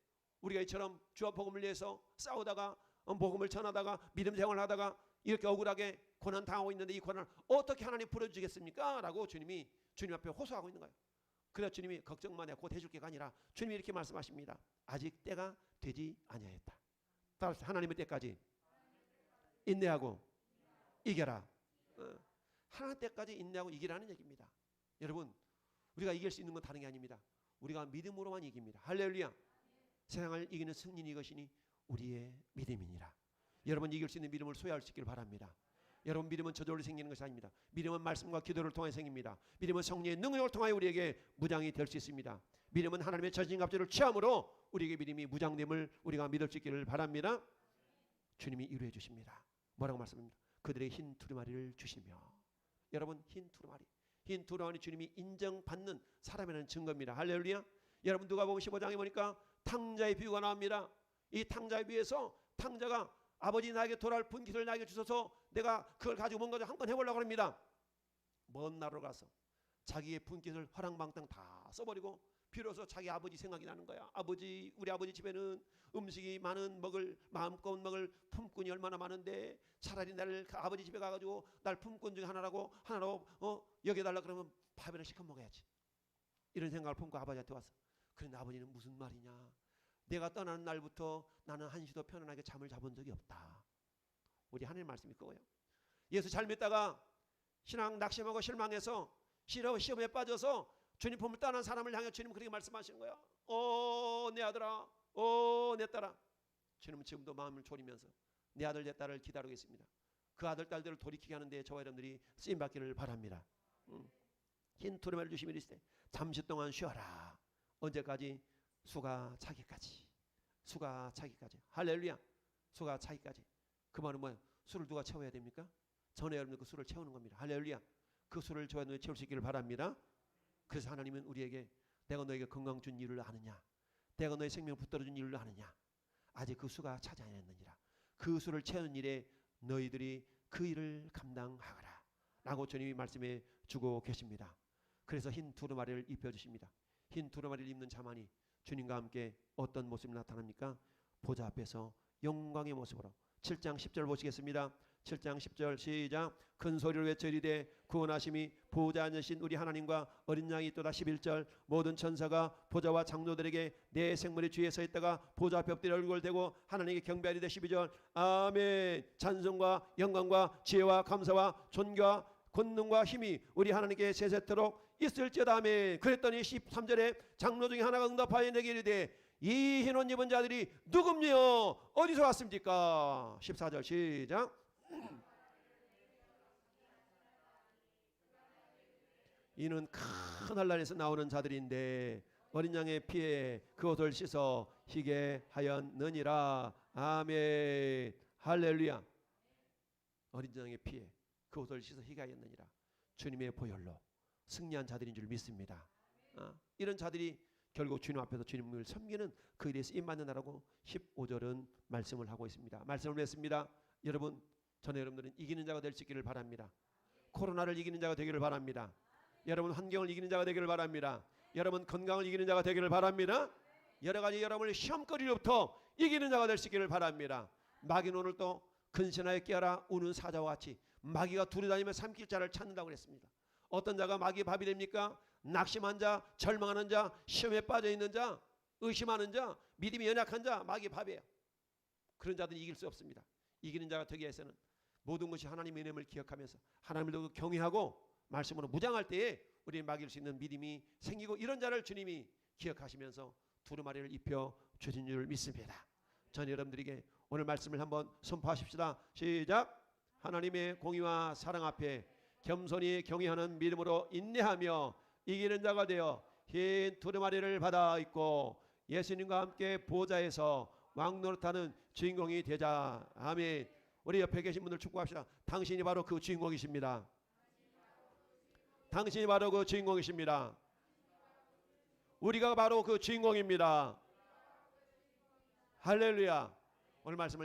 우리가 이처럼 주와 복음을 위해서 싸우다가 복음을 전하다가 믿음 생활하다가 이렇게 억울하게 고난 당하고 있는데 이 고난을 어떻게 하나님 풀어주겠습니까? 라고 주님이 주님 앞에 호소하고 있는 거예요. 그래서 주님이 걱정만 해 곧 해줄 게가 아니라 주님이 이렇게 말씀하십니다. 아직 때가 되지 아니하였다. 따라서 하나님의 때까지 인내하고 이겨라. 하나님 때까지 인내하고 이기라는 얘기입니다. 여러분 우리가 이길 수 있는 건 다른 게 아닙니다. 우리가 믿음으로만 이깁니다. 할렐루야. 세상을 이기는 승리는 이것이니 우리의 믿음이니라. 여러분 이길 수 있는 믿음을 소유할 수 있기를 바랍니다. 여러분 믿음은 저절로 생기는 것이 아닙니다. 믿음은 말씀과 기도를 통해 생깁니다. 믿음은 성령의 능력을 통하여 우리에게 무장이 될 수 있습니다. 믿음은 하나님의 전신갑주를 취함으로 우리에게 믿음이 무장됨을 우리가 믿을 수 있기를 바랍니다. 주님이 이루어 주십니다. 뭐라고 말씀합니까? 그들의 흰 두루마리를 주시며. 여러분 흰 두루마리 주님이 인정받는 사람이라는 증거입니다. 할렐루야. 여러분 누가복음 15장에 보니까 탕자의 비유가 나옵니다. 이 탕자의 비유에서 탕자가 아버지 나에게 돌아올 분깃을 나에게 주셔서 내가 그걸 가지고 뭔가 한번 해보려고 합니다. 먼 나라로 가서 자기의 분깃을 화랑방탕 다 써버리고 비로소 자기 아버지 생각이 나는 거야. 우리 아버지 집에는 음식이 먹을 마음껏 먹을 품꾼이 얼마나 많은데 차라리 나를 그 아버지 집에 가가지고 날 품꾼 중에 하나로 여겨달라 그러면 밥이나 시켜 먹어야지. 이런 생각을 품고 아버지한테 왔어. 그런데 아버지는 무슨 말이냐? 내가 떠나는 날부터 나는 한시도 편안하게 잠을 자본 적이 없다. 우리 하나님 말씀이 그거예요. 예수 잘 믿다가 신앙 낙심하고 실망해서 시험에 빠져서 주님 품을 떠난 사람을 향해 주님은 그렇게 말씀하시는 거예요. 내 아들아, 내 딸아. 주님은 지금도 마음을 졸이면서 내 아들 내 딸을 기다리고 있습니다. 그 아들 딸들을 돌이키게 하는데 저와 여러분들이 쓰임받기를 바랍니다. 흰 두루마리를 주시며 이르시되 잠시 동안 쉬어라. 언제까지? 수가 차기까지. 수가 차기까지. 할렐루야. 수가 차기까지. 그 말은 뭐예요? 수를 누가 채워야 됩니까? 전에 여러분들 그 수를 채우는 겁니다. 할렐루야. 그 수를 저와 너희 채울 수 있기를 바랍니다. 그래서 하나님은 우리에게 내가 너에게 건강 준 일을 아느냐? 내가 너의 생명 붙들어 준 일을 아느냐? 아직 그 수가 차지 않았느니라. 그 수를 채우는 일에 너희들이 그 일을 감당하거라 라고 주님이 말씀해 주고 계십니다. 그래서 흰 두루마리를 입혀주십니다. 흰 두루마리를 입는 자만이 주님과 함께 어떤 모습이 나타납니까? 보좌 앞에서 영광의 모습으로. 7장 10절 보시겠습니다. 7장 10절 시작. 큰 소리로 외쳐 이르되 구원하심이 보좌 앉으신 우리 하나님과 어린 양이 있도다. 11절 모든 천사가 보좌와 장로들에게 내 생물의 주위에 서 있다가 보좌 앞에 엎드려 얼굴을 대고 하나님께 경배하리되. 12절 아멘. 찬송과 영광과 지혜와 감사와 존귀와 권능과 힘이 우리 하나님께 세세토록 있을지어다. 아멘. 그랬더니 13절에 장로 중에 하나가 응답하여 내게 이르되 이 흰 옷 입은 자들이 누굽니요? 어디서 왔습니까? 14절 시작. 이는 큰 한란에서 나오는 자들인데 어린 양의 피에 그 옷을 씻어 희게 하였느니라. 아멘. 할렐루야. 어린 양의 피에 그 옷을 씻어 희게 하였느니라. 주님의 보혈로 승리한 자들인 줄 믿습니다. 이런 자들이 결국 주님 앞에서 주님을 섬기는 그 일에 쓰임받는다라고 15절은 말씀을 하고 있습니다. 말씀을 맺습니다. 여러분, 저는 여러분들은 이기는 자가 될 수 있기를 바랍니다. 코로나를 이기는 자가 되기를 바랍니다. 여러분 환경을 이기는 자가 되기를 바랍니다. 여러분 건강을 이기는 자가 되기를 바랍니다. 여러 가지 여러분의 시험거리로부터 이기는 자가 될 수 있기를 바랍니다. 마귀는 오늘 또 근신하여 깨어라 우는 사자와 같이 마귀가 두루다니며 삼킬 자를 찾는다고 그랬습니다. 어떤 자가 마귀의 밥이 됩니까? 낙심한 자, 절망하는 자, 시험에 빠져 있는 자, 의심하는 자, 믿음이 연약한 자, 마귀의 밥이에요. 그런 자들은 이길 수 없습니다. 이기는 자가 되기 위해서는 모든 것이 하나님의 은혜를 기억하면서 하나님을 경외하고 말씀으로 무장할 때에 우리는 막일 수 있는 믿음이 생기고, 이런 자를 주님이 기억하시면서 두루마리를 입혀 주신 줄 믿습니다. 전 여러분들에게 오늘 말씀을 한번 선포하십시다. 시작. 하나님의 공의와 사랑 앞에 겸손히 경외하는 믿음으로 인내하며 이기는 자가 되어 흰 두루마리를 받아 입고 예수님과 함께 보좌에서 왕노릇하는 주인공이 되자. 아멘. 우리 옆에 계신 분들 축복합시다. 당신이 바로 그 주인공이십니다. 당신이 바로 그 주인공이십니다. 우리가 바로 그 주인공입니다. 할렐루야. 오늘 말씀을